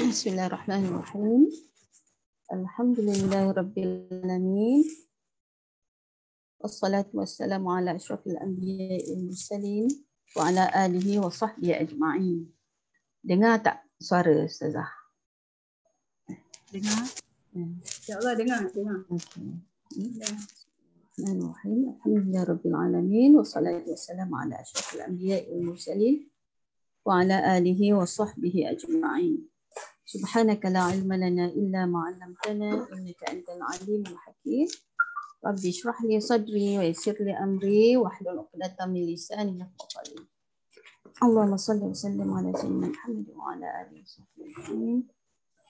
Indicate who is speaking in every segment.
Speaker 1: Bismillahirrahmanirrahim. Alhamdulillahirabbil alamin. Wassalatu wassalamu ala asyrafil anbiya'i wal mursalin wa ala alihi wa sahbihi ajma'in. Dengar tak suara Ustazah?
Speaker 2: Dengar. InsyaAllah dengar.
Speaker 1: Okey. Bismillahirrahmanirrahim. Alhamdulillahirabbil alamin. Wassalatu wassalamu ala asyrafil anbiya'i wal mursalin wa ala alihi wa sahbihi ajma'in. Subhanaka la ilma lana illa ma 'allamtana innaka antal alimul hakim. Rabbi shrah li sadri wa yassir li amri wahlul 'uqdatam min lisani yafqahu qawli. Allahumma shalli wa sallim ala sayyidina Muhammad wa ala alihi wasallam.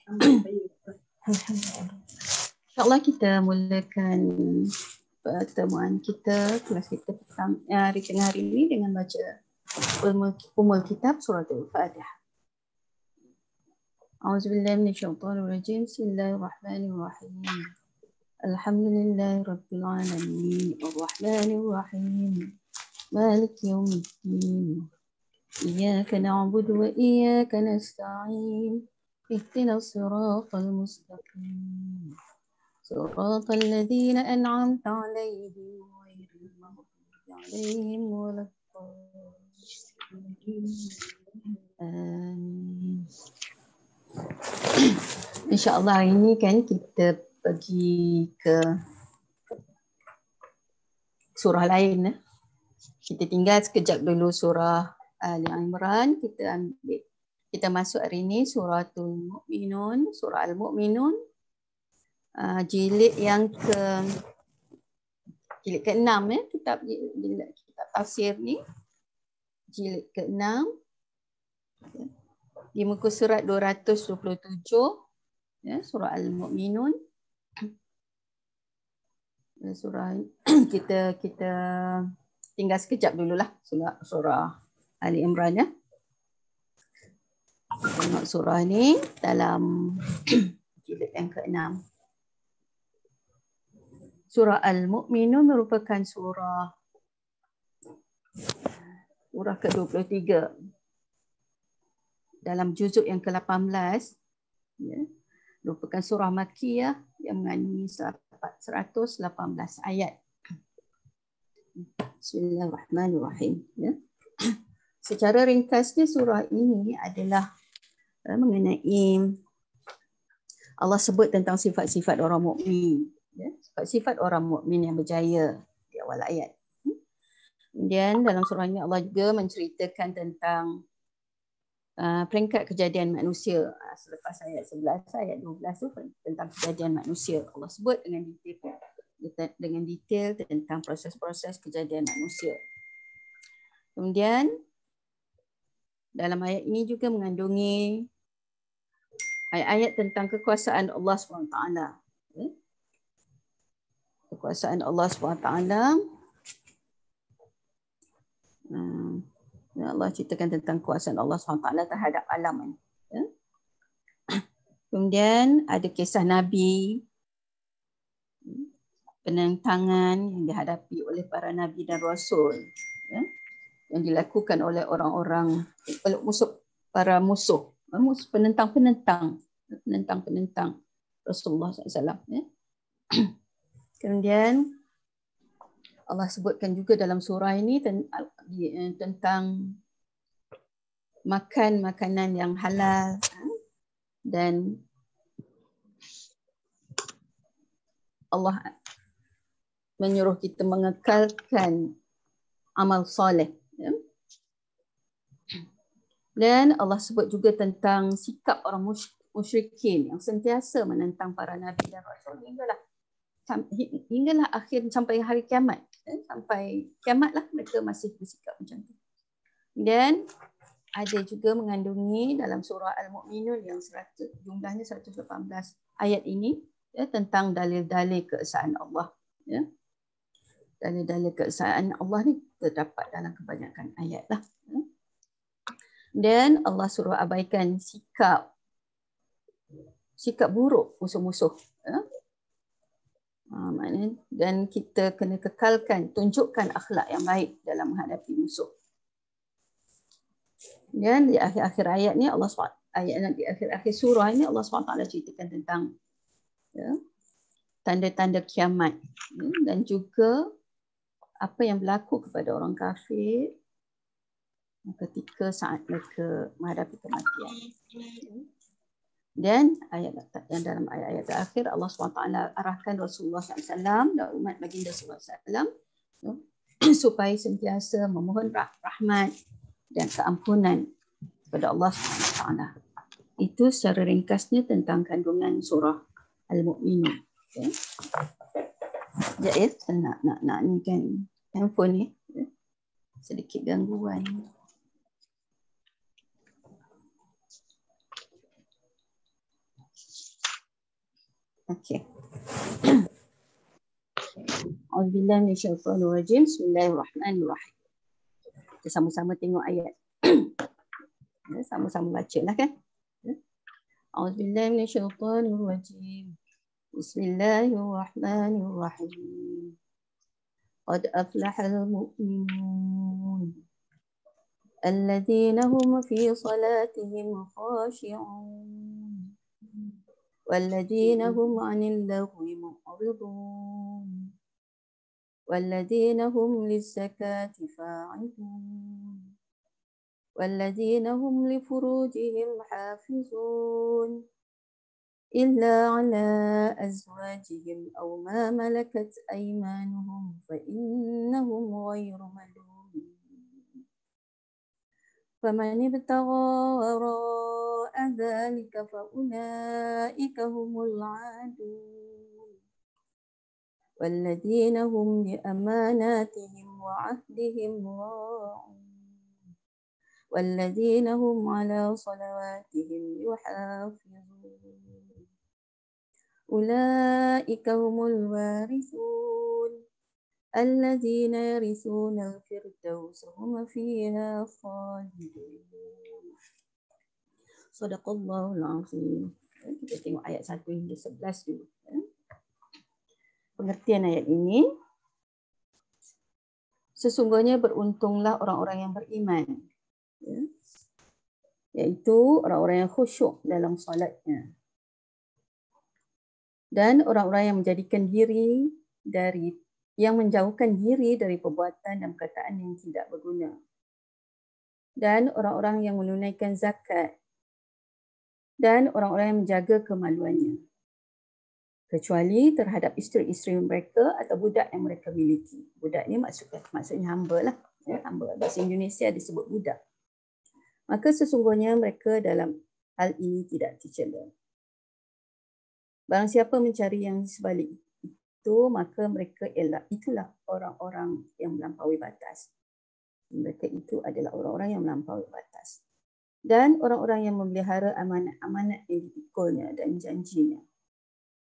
Speaker 1: Alhamdulillah. InsyaAllah kita mulakan pertemuan kita, kelas kita hari ini dengan baca Ummul Kitab Surah Al-Fatihah. A'udzubillahi minasyaitonir rajim. Bismillahirrahmanirrahim. Alhamdulillahirabbil alamin. Arrahmanir rahim. Maliki yaumiddin. Iyyaka na'budu wa iyyaka nasta'in. Ihdinas siratal mustaqim. Siratal ladzina an'amta 'alaihim ghairil maghdubi 'alaihim waladdallin. Amin. InsyaAllah hari ini kan kita pergi ke surah lain. Kita tinggal sekejap dulu surah Ali Imran. Kita masuk hari ini suratul Mu'minun, surah Al-Mu'minun. Jilid ke-6 kitab tafsir ni. Jilid ke-6. Di muka surat 227, surah Al-Mu'minun. Surah kita tinggal sekejap dululah surah Ali Imran ya. Tengok surah ni dalam jilid yang ke-6. Surah Al-Mu'minun merupakan surah ke-23 dalam juzuk yang ke-18, ya, merupakan surah Makkiyah yang mengandungi 118 ayat. Bismillahirrahmanirrahim. Ya. Secara ringkasnya surah ini adalah mengenai Allah sebut tentang sifat-sifat orang mukmin, ya, sifat-sifat orang mukmin yang berjaya di awal ayat. Kemudian dalam surah ini Allah juga menceritakan tentang peringkat kejadian manusia. Selepas ayat 11, ayat 12 tu tentang kejadian manusia. Allah sebut dengan detail tentang proses-proses kejadian manusia. Kemudian dalam ayat ini juga mengandungi ayat-ayat tentang kekuasaan Allah SWT. Kekuasaan Allah SWT. Allah ceritakan tentang kuasaan Allah SWT terhadap alam. Ya. Kemudian ada kisah Nabi, penentangan yang dihadapi oleh para Nabi dan Rasul, ya, yang dilakukan oleh orang-orang, para musuh, penentang Rasulullah SAW. Ya. Kemudian Allah sebutkan juga dalam surah ini tentang makan makanan yang halal dan Allah menyuruh kita mengekalkan amal soleh. Ya. Dan Allah sebut juga tentang sikap orang musyrikin yang sentiasa menentang para nabi dan rasul hinggalah akhir sampai hari kiamat. Sampai kiamatlah mereka masih bersikap macam tu. Dan ada juga mengandungi dalam surah Al-Mu'minun yang jumlahnya 118 ayat ini, ya, tentang dalil-dalil keesaan Allah. Ya. Dalil-dalil keesaan Allah ni terdapat dalam kebanyakan ayat lah. Ya. Dan Allah suruh abaikan sikap buruk musuh-musuh. Ya. Dan kita kena kekalkan, tunjukkan akhlak yang baik dalam menghadapi musuh. Dan di akhir-akhir ayat ni Allah ayat di akhir-akhir surah ini Allah SWT ceritakan tentang tanda-tanda kiamat dan juga apa yang berlaku kepada orang kafir ketika saat mereka menghadapi kematian. Dan ayat yang dalam ayat-ayat terakhir Allah SWT arahkan Rasulullah SAW dan umat baginda SAW supaya sentiasa memohon rahmat dan keampunan kepada Allah SWT. Itu secara ringkasnya tentang kandungan surah Al-Mu'minun. Okay. Sekejap ya, saya nak ni kan handphone ni. Sedikit gangguan. Okey. Auzubillahi minasyaitonir rajim. Bismillahirrahmanirrahim. Kita sama-sama tengok ayat. Sama-sama bacalah kan. Auzubillahi minasyaitonir rajim. Bismillahirrahmanirrahim. Qad aflahal mu'minun alladzina hum fi salatihim khashi'un والذين هم عن اللغو معرضون والذين هم للزكاة فاعلون والذين هم لفروجهم حافظون إلا على أزواجهم أو ما ملكت أيمانهم فإنهم غير ملومين فمن ابتغى وراء ذلك فأولئك هم العادون والذين هم لأماناتهم وعهدهم راعون والذين هم على صلواتهم يحافظون أولئك هم الوارثون الذين يرثون الفردوس هم فيها خالدون. Sadaqallahul azim. Kita tengok ayat 1 hingga 11 dulu. Pengertian ayat ini, sesungguhnya beruntunglah orang-orang yang beriman, iaitu orang-orang yang khusyuk dalam solatnya, dan orang-orang yang menjadikan diri yang menjauhkan diri dari perbuatan dan perkataan yang tidak berguna, dan orang-orang yang menunaikan zakat, dan orang-orang yang menjaga kemaluannya, kecuali terhadap isteri-isteri mereka atau budak yang mereka miliki. Budak ni maksudnya hamba lah. Hamba bahasa Indonesia disebut budak. Maka sesungguhnya mereka dalam hal ini tidak tercela. Barang siapa mencari yang sebalik itu, maka mereka itulah orang-orang yang melampaui batas. Mereka itu adalah orang-orang yang melampaui batas. Dan orang-orang yang memelihara amanat-amanat yang dipikulnya dan janjinya.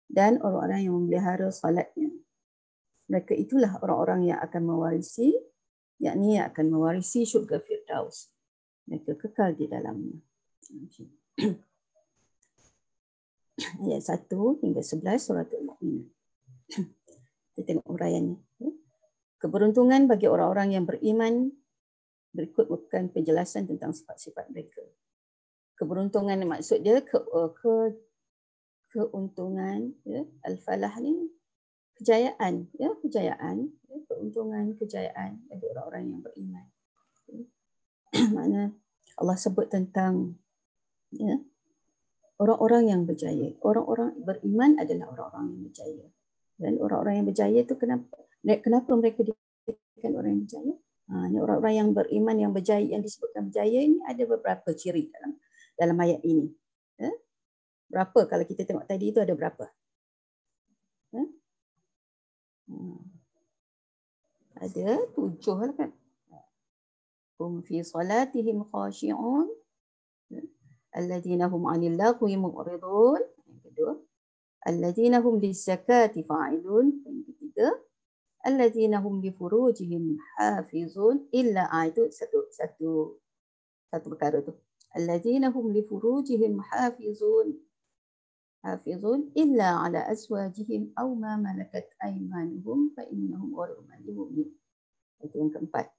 Speaker 1: Dan orang-orang yang memelihara salatnya. Mereka itulah orang-orang yang akan mewarisi, yakni yang akan mewarisi syurga Firdaus. Mereka kekal di dalamnya. Ayat 1 hingga 11 surah Al-Mu'minun. Kita tengok uraiannya. Keberuntungan bagi orang-orang yang beriman, berikut bukan penjelasan tentang sifat-sifat mereka. Keberuntungan maksud dia keuntungan, al-falah ni kejayaan, kejayaan, keuntungan, kejayaan bagi orang-orang yang beriman. Makna Allah sebut tentang orang-orang yang berjaya. Orang-orang beriman adalah orang-orang yang berjaya. Dan orang-orang yang berjaya itu kenapa mereka dikatakan orang yang berjaya? Ini orang-orang yang beriman yang berjaya, yang disebutkan berjaya ini ada beberapa ciri dalam ayat ini. Berapa kalau kita tengok tadi itu ada berapa? Ada 7 lah kan. Hum fi salatihim khashi'un alladzina hum 'anil lagwi mu'ridun. Yang kedua, alladzina hum lizzakati fa'ilun. Yang ketiga, alladzina hum li furujihim hafizun illa itu satu perkara tu. Alladzina hum li furujihim hafizun illa ala azwajihim aw ma malakat aymanuhum fa innahum ghairu malumin. Itu yang keempat.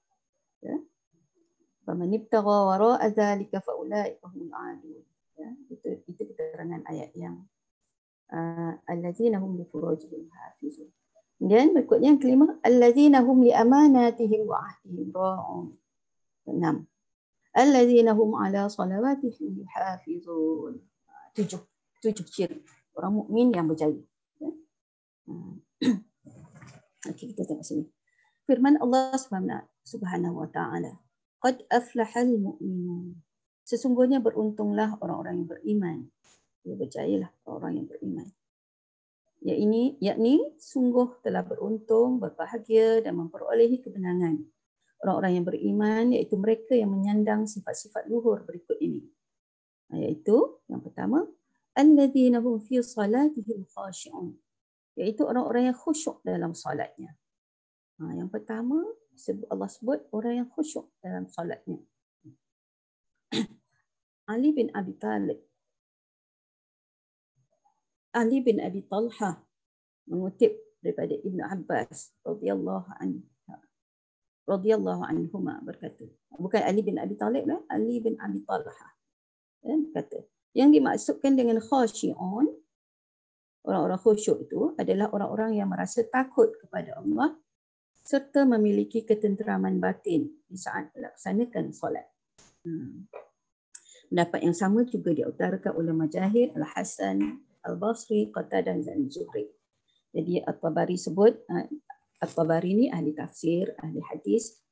Speaker 1: Faman ibtagha wara'a dzalika fa ulaika humul 'adun. Ya, itu keterangan ayat yang allazina hum li furujihim hafizun. Kemudian berikutnya yang kelima, allazina hum li amanatihim wa ahdihim ra'un. 6. Allazina hum ala salawatihim hafizun. 7 ciri orang mukmin yang berjaya. Ya. Okey, kita tengok sini. Firman Allah Subhanahu wa taala, qad aflahal mu'minun. Sesungguhnya beruntunglah orang-orang yang beriman. Ya, berjayalah orang yang beriman. Yakni sungguh telah beruntung, berbahagia dan memperolehi kemenangan orang-orang yang beriman, iaitu mereka yang menyandang sifat-sifat luhur berikut ini. Iaitu yang pertama, alladzina hum fi salatihim khashi'un, iaitu orang-orang yang khusyuk dalam solatnya. Yang pertama, Allah sebut orang yang khusyuk dalam solatnya. Ali bin Abi Talha mengutip daripada Ibn Abbas radhiyallahu anhuma berkata, bukan Ali bin Abi Talib, Ali bin Abi Talha berkata, yang dimaksudkan dengan khashi'un, orang-orang khusyuk itu adalah orang-orang yang merasa takut kepada Allah serta memiliki ketenteraman batin di saat melaksanakan solat. Pendapat yang sama juga diutarakan oleh Mujahid, Al-Hasan, Al-Basri, Qatadah dan Zuhri. Jadi At-Tabari sebut, At-Tabari ni ahli tafsir, ahli hadis,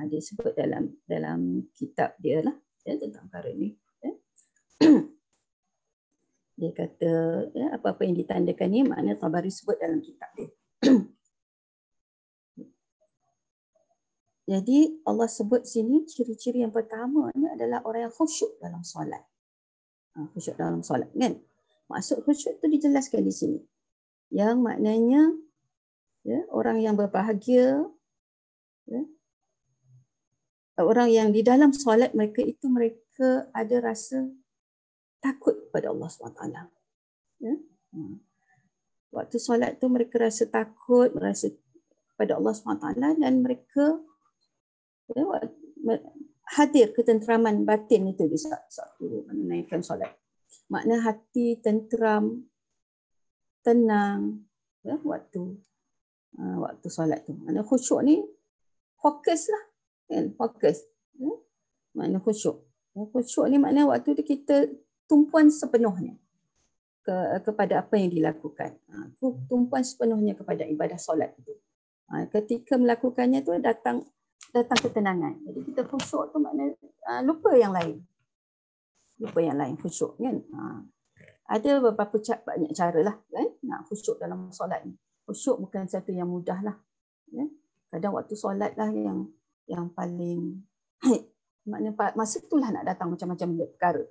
Speaker 1: dia sebut dalam kitab dia lah tentang perkara ni. Dia kata apa-apa yang ditandakan ni makna Tabari sebut dalam kitab dia. Jadi Allah sebut sini ciri-ciri yang pertama ni adalah orang yang khusyuk dalam solat. Khusyuk dalam solat kan? Maksud khusyuk tu dijelaskan di sini. Yang maknanya orang yang berbahagia, orang yang di dalam solat mereka itu mereka ada rasa takut kepada Allah SWT. Waktu solat tu mereka rasa takut, merasa kepada Allah SWT dan mereka hadir ketenteraman batin itu di saat menaikkan solat. Makna hati tenteram, tenang waktu solat tu. Makna khusyuk ni fokus lah kan, fokus. Makna khusyuk. Khusyuk ni makna waktu tu kita tumpuan sepenuhnya kepada apa yang dilakukan. Tumpuan sepenuhnya kepada ibadah solat itu. Ketika melakukannya tu datang ketenangan. Jadi kita khusyuk tu makna lupa yang lain. Lupa yang lain khusyuk kan. Ada banyak cara lah kan nak khusyuk dalam solat ni. Khusyuk bukan satu yang mudah lah. Kadang waktu solat lah yang paling makna masa itulah nak datang macam-macam perkara.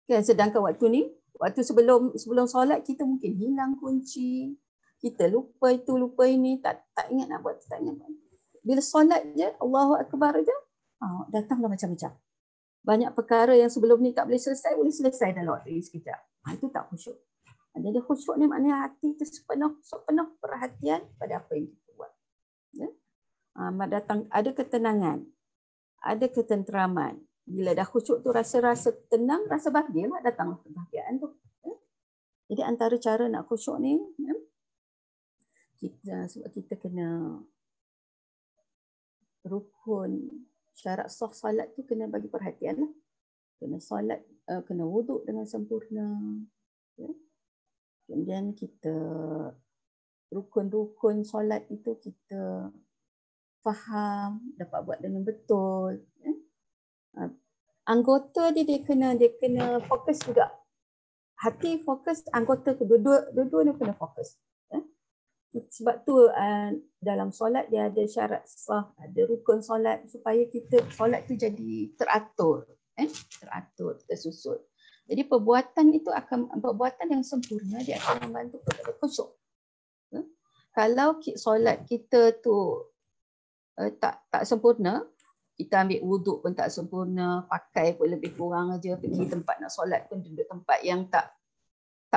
Speaker 1: Kan, sedangkan waktu sebelum solat kita mungkin hilang kunci, kita lupa itu, lupa ini, tak ingat nak buat, tak ingat. Bila solat je, Allahu Akbar je, datanglah macam-macam. Banyak perkara yang sebelum ni tak boleh selesai dalam waktu ini sekejap. Itu tak khusyuk. Jadi khusyuk ni maknanya hati tu sepenuh perhatian pada apa yang kita buat. Datang ada ketenangan, ada ketenteraman. Bila dah khusyuk tu rasa tenang, rasa bahagia lah, datanglah kebahagiaan tu. Jadi antara cara nak khusyuk ni, sebab kita kena rukun syarat sah solat tu kena bagi perhatian lah. Kena solat, kena wuduk dengan sempurna. Kemudian kita rukun-rukun solat itu kita faham, dapat buat dengan betul. Anggota dia kena fokus juga. Hati fokus, anggota dua-dua ni kena fokus. Sebab tu dalam solat dia ada syarat sah, ada rukun solat supaya kita solat tu jadi teratur, tersusun. Jadi perbuatan yang sempurna dia akan membantu kepada khusyuk. Kalau solat kita tu tak sempurna, kita ambil wuduk pun tak sempurna, pakai pun lebih kurang aja, pergi tempat nak solat pun duduk tempat yang tak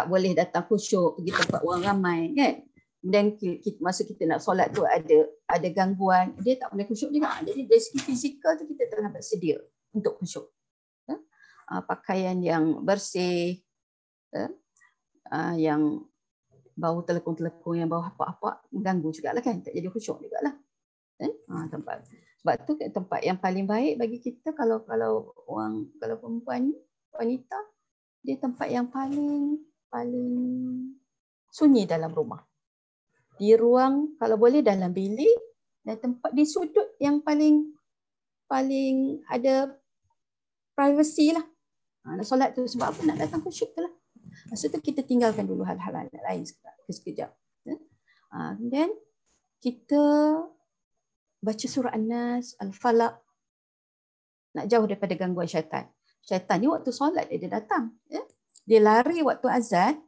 Speaker 1: boleh datang khusyuk, pergi tempat orang ramai kan. Dan masa kita nak solat tu ada gangguan, dia tak boleh khusyuk juga. Jadi dari segi fizikal tu kita telah bersedia untuk khusyuk. pakaian yang bersih, yang bau telekung-telekung, yang bau apa-apa mengganggu jugalah kan, tak jadi khusyuk jugalah. Tempat. Sebab tu tempat yang paling baik bagi kita kalau perempuan wanita, dia tempat yang paling sunyi dalam rumah. Di ruang, kalau boleh dalam bilik, dan tempat di sudut yang paling ada privacy lah. Nak solat tu sebab apa? Nak datang khusyuk tu lah. Masa tu kita tinggalkan dulu hal-hal lain sekejap. Then kita baca surah An-Nas, Al-Falaq, nak jauh daripada gangguan syaitan. Syaitan ni waktu solat dia datang. Dia lari waktu azan,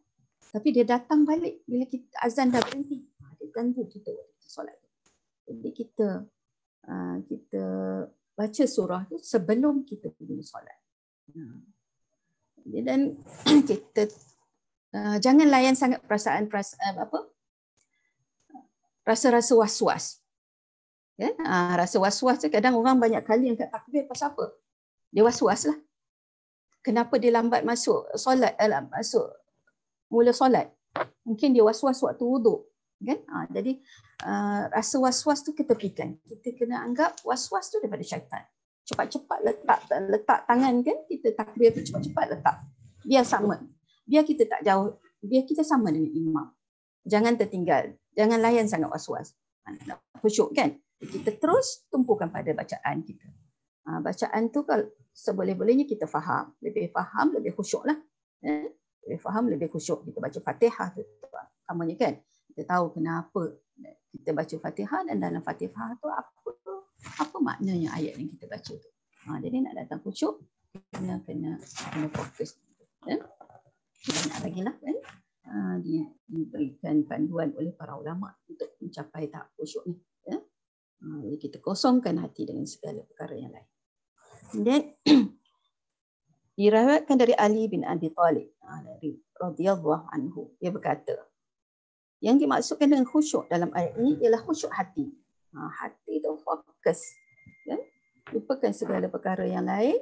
Speaker 1: tapi dia datang balik bila kita azan dah berhenti. Dia ganggu kita waktu kita solat. Jadi kita baca surah tu sebelum kita pergi solat. Dan kita jangan layan sangat rasa-rasa was-was. Rasa was-was tu kadang orang banyak kali angkat takbir pasal apa? Dia was-was lah. Kenapa dia lambat masuk solat, mula solat? Mungkin dia was-was waktu wuduk. Kan? Jadi rasa was-was tu ketepikan. Kita kena anggap was-was tu daripada syaitan. Cepat-cepat letak tangan kan, kita takbir tu cepat-cepat letak. Biar sama. Biar kita tak jauh, biar kita sama dengan imam. Jangan tertinggal. Jangan layan sangat was-was. Nak khusyuk kan? Kita terus tumpukan pada bacaan kita. Bacaan tu kalau seboleh-bolehnya kita faham. Lebih faham, lebih khusyuk lah. Lebih faham, lebih khusyuk. Kita baca Fatihah tu utamanya kan. Kita tahu kenapa kita baca Fatihah dan dalam Fatihah tu apa maknanya ayat yang kita baca tu. Jadi nak datang khusyuk, kena fokus. Banyak lagi lah kan. Diberikan panduan oleh para ulama untuk mencapai tahap khusyuk ni. Jadi kita kosongkan hati dengan segala perkara yang lain. Dan diriwayatkan dari Ali bin Abi Thalib radhiyallahu anhu, dia berkata, yang dimaksudkan dengan khusyuk dalam ayat ini ialah khusyuk hati. Hati tu fokus. Ya? Lupakan segala perkara yang lain.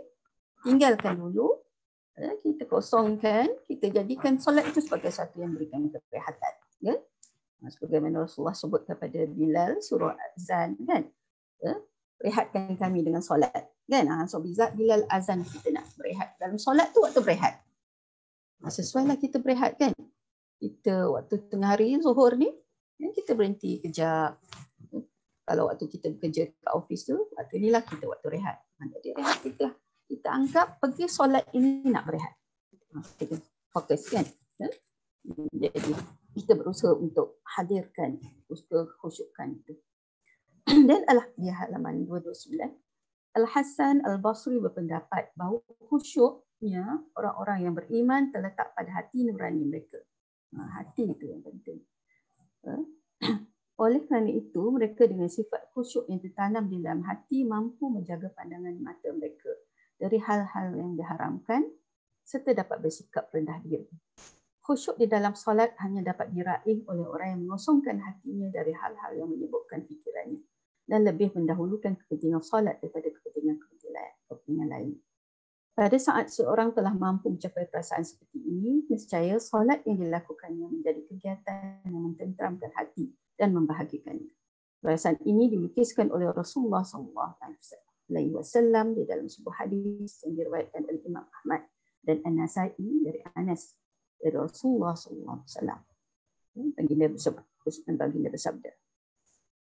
Speaker 1: Tinggalkan dulu. Kita kosongkan. Kita jadikan solat itu sebagai satu yang memberikan keperhatian. Ya? Sebagaimana Rasulullah sebut kepada Bilal, surah azan kan. Rehatkan kami dengan solat. Kan? So Bilal azan, kita nak berehat. Dalam solat tu waktu berehat. Sesuailah kita berehat kan. Kita waktu tengah hari zuhur ni, kita berhenti kejap. Kalau waktu kita bekerja kat office tu, waktu inilah kita waktu rehat. Jadi rehat kita anggap pergi solat ini nak berehat. Kita fokus kan. Jadi kita berusaha untuk hadirkan, usaha khusyukkan itu. Dan di halaman 229, Al-Hasan Al-Basri berpendapat bahawa khusyuknya orang-orang yang beriman terletak pada hati nurani mereka. Hati itu yang penting. Oleh kerana itu, mereka dengan sifat khusyuk yang tertanam di dalam hati mampu menjaga pandangan mata mereka dari hal-hal yang diharamkan serta dapat bersikap rendah diri. Khusyuk di dalam solat hanya dapat diraih oleh orang yang mengosongkan hatinya dari hal-hal yang menyibukkan fikirannya dan lebih mendahulukan kepentingan solat daripada kepentingan lain. Pada saat seorang telah mampu mencapai perasaan seperti ini, nescaya solat yang dilakukannya menjadi kegiatan yang mententeramkan hati dan membahagikannya. Perasaan ini dilukiskan oleh Rasulullah SAW di dalam sebuah hadis yang diriwayatkan oleh Imam Ahmad dan An-Nasai dari Anas dari Rasulullah SAW. Baginda bersabda,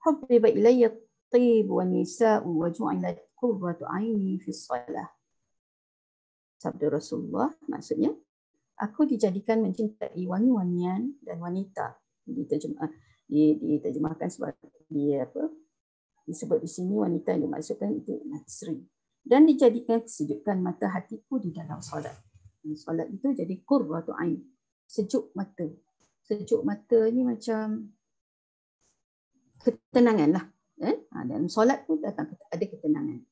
Speaker 1: "Hubbiba ilayya at-tib wan nisa'u wa ju'ilat qurratu 'aini fi shalah." Sabda Rasulullah maksudnya, aku dijadikan mencintai wangi-wangian dan wanita. Diterjemahkan sebagai disebut di sini wanita yang dimaksudkan itu isteri. Dan dijadikan kesejukan mata hatiku di dalam solat. Solat itu jadi qurratu ain, sejuk mata. Sejuk mata ni macam ketenangan lah. Dan solat tu datang ada ketenangan.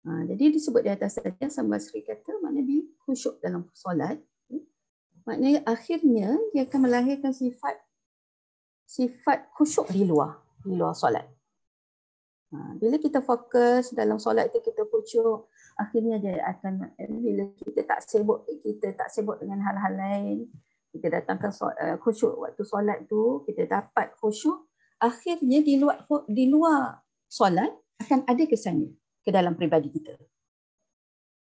Speaker 1: Jadi disebut di atas saja Hasan Basri kata maknanya dia khusyuk dalam solat. Maknanya akhirnya dia akan melahirkan sifat khusyuk di luar solat. Bila kita fokus dalam solat itu, kita khusyuk, akhirnya dia akan, bila kita tak sibuk dengan hal-hal lain, kita datangkan khusyuk waktu solat tu, kita dapat khusyuk, akhirnya di luar solat akan ada kesannya ke dalam peribadi kita.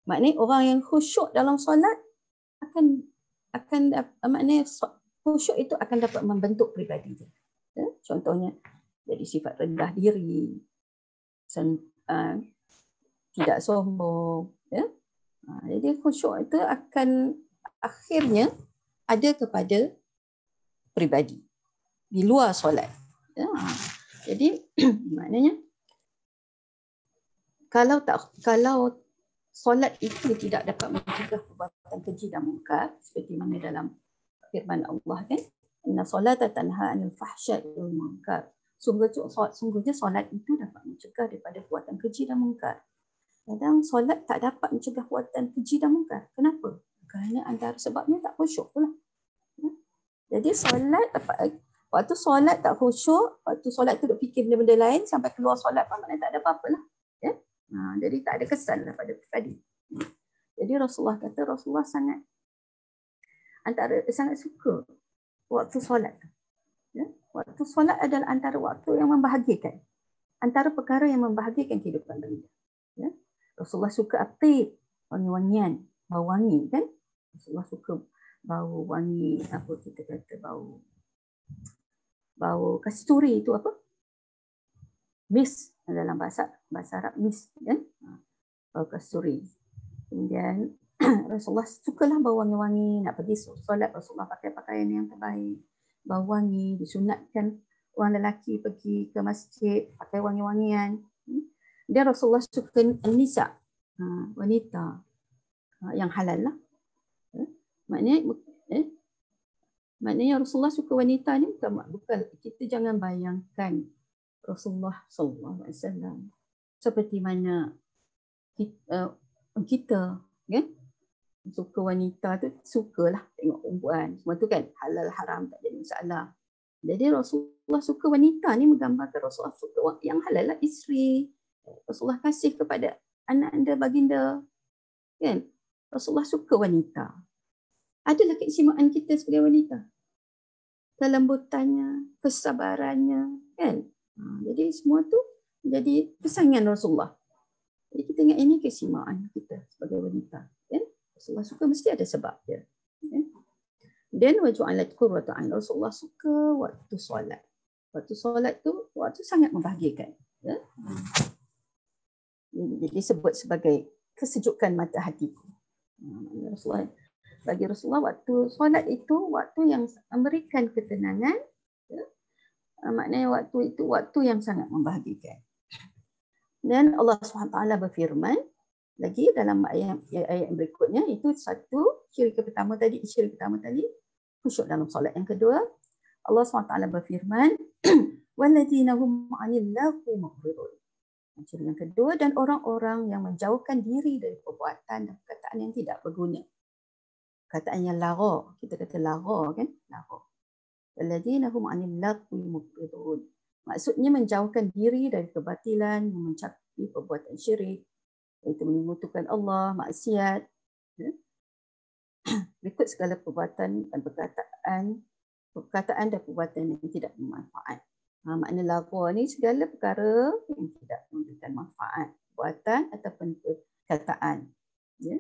Speaker 1: Maknanya orang yang khusyuk dalam solat maknanya khusyuk itu akan dapat membentuk peribadi dia. Ya? Contohnya jadi sifat rendah diri, tidak sombong. Ya? Jadi khusyuk itu akan akhirnya ada kepada peribadi di luar solat. Ya? Jadi maknanya kalau solat itu tidak dapat mencegah perbuatan keji dan munkar, seperti mana dalam firman Allah kan, inna solata tanha 'anil fahsya'i wal munkar. Sungguhnya solat itu dapat mencegah daripada perbuatan keji dan munkar. Kadang solat tak dapat mencegah perbuatan keji dan munkar. Kenapa? Kerana antara sebabnya tak khusyuk pula. Jadi solat, waktu solat tak khusyuk, waktu solat tu duk fikir benda-benda lain, sampai keluar solat pun maknanya tak ada apa-apa lah. Ya? Jadi tak ada kesan lah pada pribadi. Jadi Rasulullah kata, Rasulullah sangat suka waktu solat. Ya? Waktu solat adalah antara waktu yang membahagiakan. Antara perkara yang membahagiakan kehidupan benda. Ya? Rasulullah suka atib, wangi-wangian, bau wangi kan? Rasulullah suka bau wangi, apa kita kata, bau kasturi itu apa? Mis, dalam bahasa Arab mis kan? Bau kasturi. Kemudian Rasulullah sukalah bau wangi-wangi, nak pergi solat Rasulullah pakai pakaian yang terbaik, bau wangi, disunatkan orang lelaki pergi ke masjid pakai wangi-wangian. Dia Rasulullah suka nisa, wanita yang halal lah. Maknanya Rasulullah suka wanita ni bukan kita jangan bayangkan Rasulullah sallallahu alaihi wasallam seperti mana kita ya, suka wanita tu, sukalah tengok perempuan semua tu kan, halal haram tak jadi masalah. Jadi Rasulullah suka wanita ni menggambarkan Rasulullah suka yang halal lah, isteri. Rasulullah kasih kepada anak anda, baginda kan. Rasulullah suka wanita. Adalah keistimewaan kita sebagai wanita, kelembutannya, kesabarannya kan. Jadi semua tu jadi kesayangan Rasulullah. Jadi kita ingat ini keistimewaan kita sebagai wanita kan. Rasulullah suka mesti ada sebab dia. Dan waju'alat qurratu 'ain, Rasulullah suka waktu solat. Waktu solat tu waktu sangat membahagiakan. Ya? Jadi disebut sebagai kesejukan mata hatiku. Bagi Rasulullah waktu solat itu waktu yang memberikan ketenangan. Ya? Maknanya waktu itu waktu yang sangat membahagiakan. Dan Allah SWT berfirman lagi dalam ayat berikutnya, itu satu ciri pertama tadi, khusyuk dalam solat. Yang kedua, Allah SWT berfirman, walladzina hum 'anil lagwi mu'ridun. Ciri yang kedua, dan orang-orang yang menjauhkan diri dari perbuatan dan perkataan yang tidak berguna. Perkataan yang lara, kita kata lara kan, lara. Walladzina hum 'anil lagwi mu'ridun. Maksudnya menjauhkan diri dari kebatilan yang mencakupi perbuatan syirik, iaitu menyekutukan Allah, maksiat, berikut segala perbuatan dan perkataan dan perbuatan yang tidak bermanfaat. Makna lagwa ni segala perkara yang tidak memberikan manfaat, perbuatan ataupun perkataan. Ya?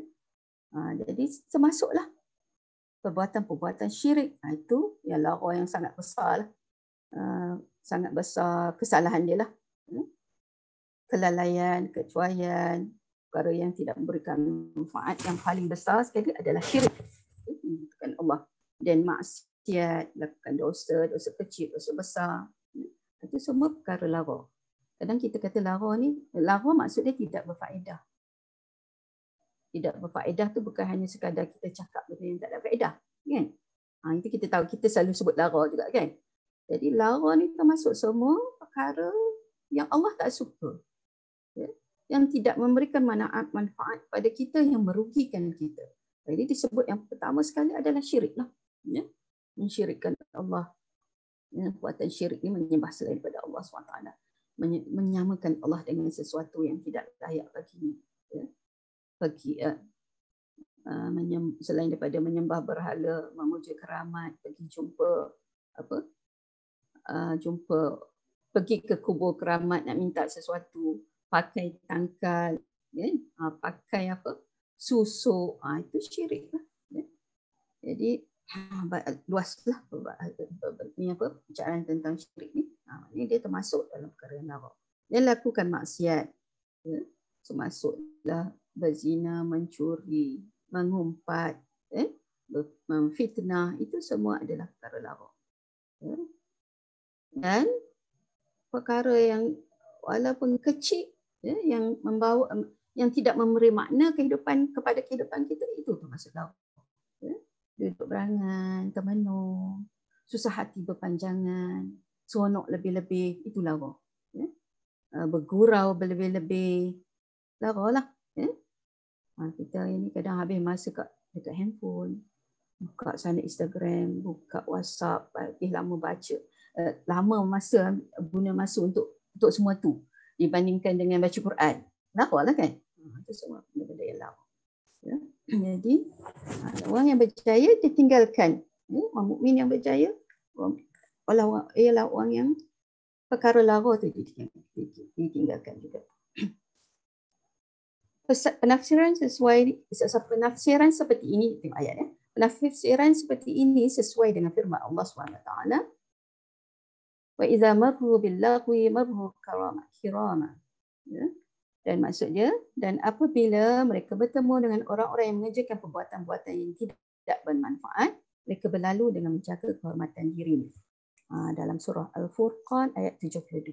Speaker 1: Jadi termasuklah perbuatan-perbuatan syirik. Itu yang lagwa yang sangat besar lah. Sangat besar kesalahan dia lah. Kelalaian, kecuaian, perkara yang tidak memberikan manfaat yang paling besar sekali adalah syirik. Menyekutukan Allah. Dan maksiat, lakukan dosa kecil, dosa besar. Itu semua perkara lara. Kadang kita kata lara ni, lara maksudnya tidak berfaedah. Tidak berfaedah tu bukan hanya sekadar kita cakap benda yang tak ada faedah. Kan? Itu kita tahu, kita selalu sebut lara juga kan. Jadi lara ni termasuk semua perkara yang Allah tak suka. Ya? Yang tidak memberikan manfaat pada kita, yang merugikan kita. Jadi disebut yang pertama sekali adalah syirik lah. Ya? Mensyirikkan Allah. Ya, perbuatan syirik ni menyembah selain daripada Allah SWT. menyamakan Allah dengan sesuatu yang tidak layak baginya. Ya. Selain daripada menyembah berhala, memuja keramat, pergi jumpa pergi ke kubur keramat nak minta sesuatu, pakai tangkal, ya, pakai susuk, itu syirik lah. Ya. Jadi luaslah bicaraan tentang syirik ni. Ini dia termasuk dalam perkara yang haram. Dia lakukan maksiat, ya, termasuklah berzina, mencuri, mengumpat, memfitnah, itu semua adalah perkara haram. Ya. Dan perkara yang walaupun kecil, ya, yang membawa, yang tidak memberi makna kepada kehidupan kita, itu termasuk haram. Ya. Duduk berangan, termenung, susah hati berpanjangan, seronok lebih-lebih, itu lara. Ya. Bergurau berlebih-lebih, lara lah. Ya. Kita ini kadang habis masa dekat handphone, buka sana Instagram, buka WhatsApp, lama baca, guna masa untuk semua tu dibandingkan dengan baca Quran. Lara lah kan? Itu semua benda-benda yang lara. Ya. Jadi orang yang berjaya ditinggalkan. Ya, orang mukmin yang berjaya ialah orang yang perkara lara tu ditinggalkan juga. Penafsiran seperti ini, tengok ayat ya. Penafsiran seperti ini sesuai dengan firman Allah SWT. Wa idza marru bil lagwi marru kirama. Ya. Dan maksudnya, dan apabila mereka bertemu dengan orang-orang yang mengerjakan perbuatan-perbuatan yang tidak bermanfaat, mereka berlalu dengan menjaga kehormatan diri. Dalam surah Al-Furqan ayat 72.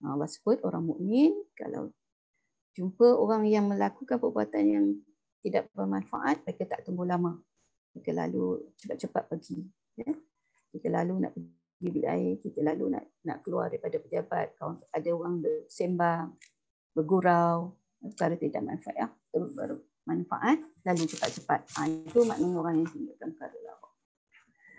Speaker 1: Allah sebut orang mukmin kalau jumpa orang yang melakukan perbuatan yang tidak bermanfaat, mereka tak tunggu lama. Mereka lalu cepat-cepat pergi. Ya? Kita lalu nak pergi bilik air, kita lalu nak keluar daripada pejabat, ada orang bersembang, bergurau, perkara tidak manfaat, ya? Baru manfaat, lalu cepat-cepat. Itu maknanya orang yang tinggalkan perkara lara.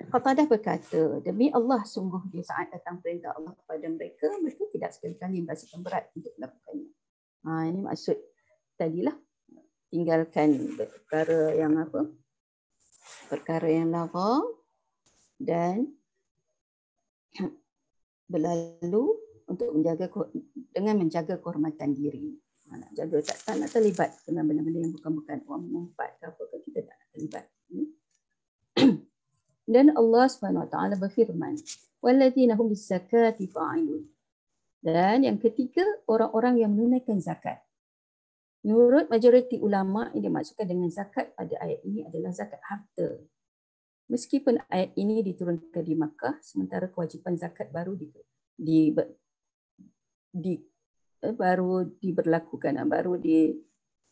Speaker 1: Qatadah berkata, demi Allah sungguh di saat datang perintah Allah kepada mereka, mereka tidak sekali-kali merasakan berat untuk melakukannya. Ini maksud tadilah, tinggalkan perkara yang perkara yang lara dan berlalu untuk menjaga kehormatan diri. Nak jaga tak nak terlibat dengan benda-benda yang bukan-bukan, orang mengumpat ke apa ke, kita tak nak terlibat. Dan Allah SWT berfirman, walladzina hum lizzakati fa'ilun. Dan yang ketiga, orang-orang yang menunaikan zakat. Menurut majoriti ulama, yang dimaksudkan dengan zakat pada ayat ini adalah zakat harta. Meskipun ayat ini diturunkan di Makkah, sementara kewajipan zakat baru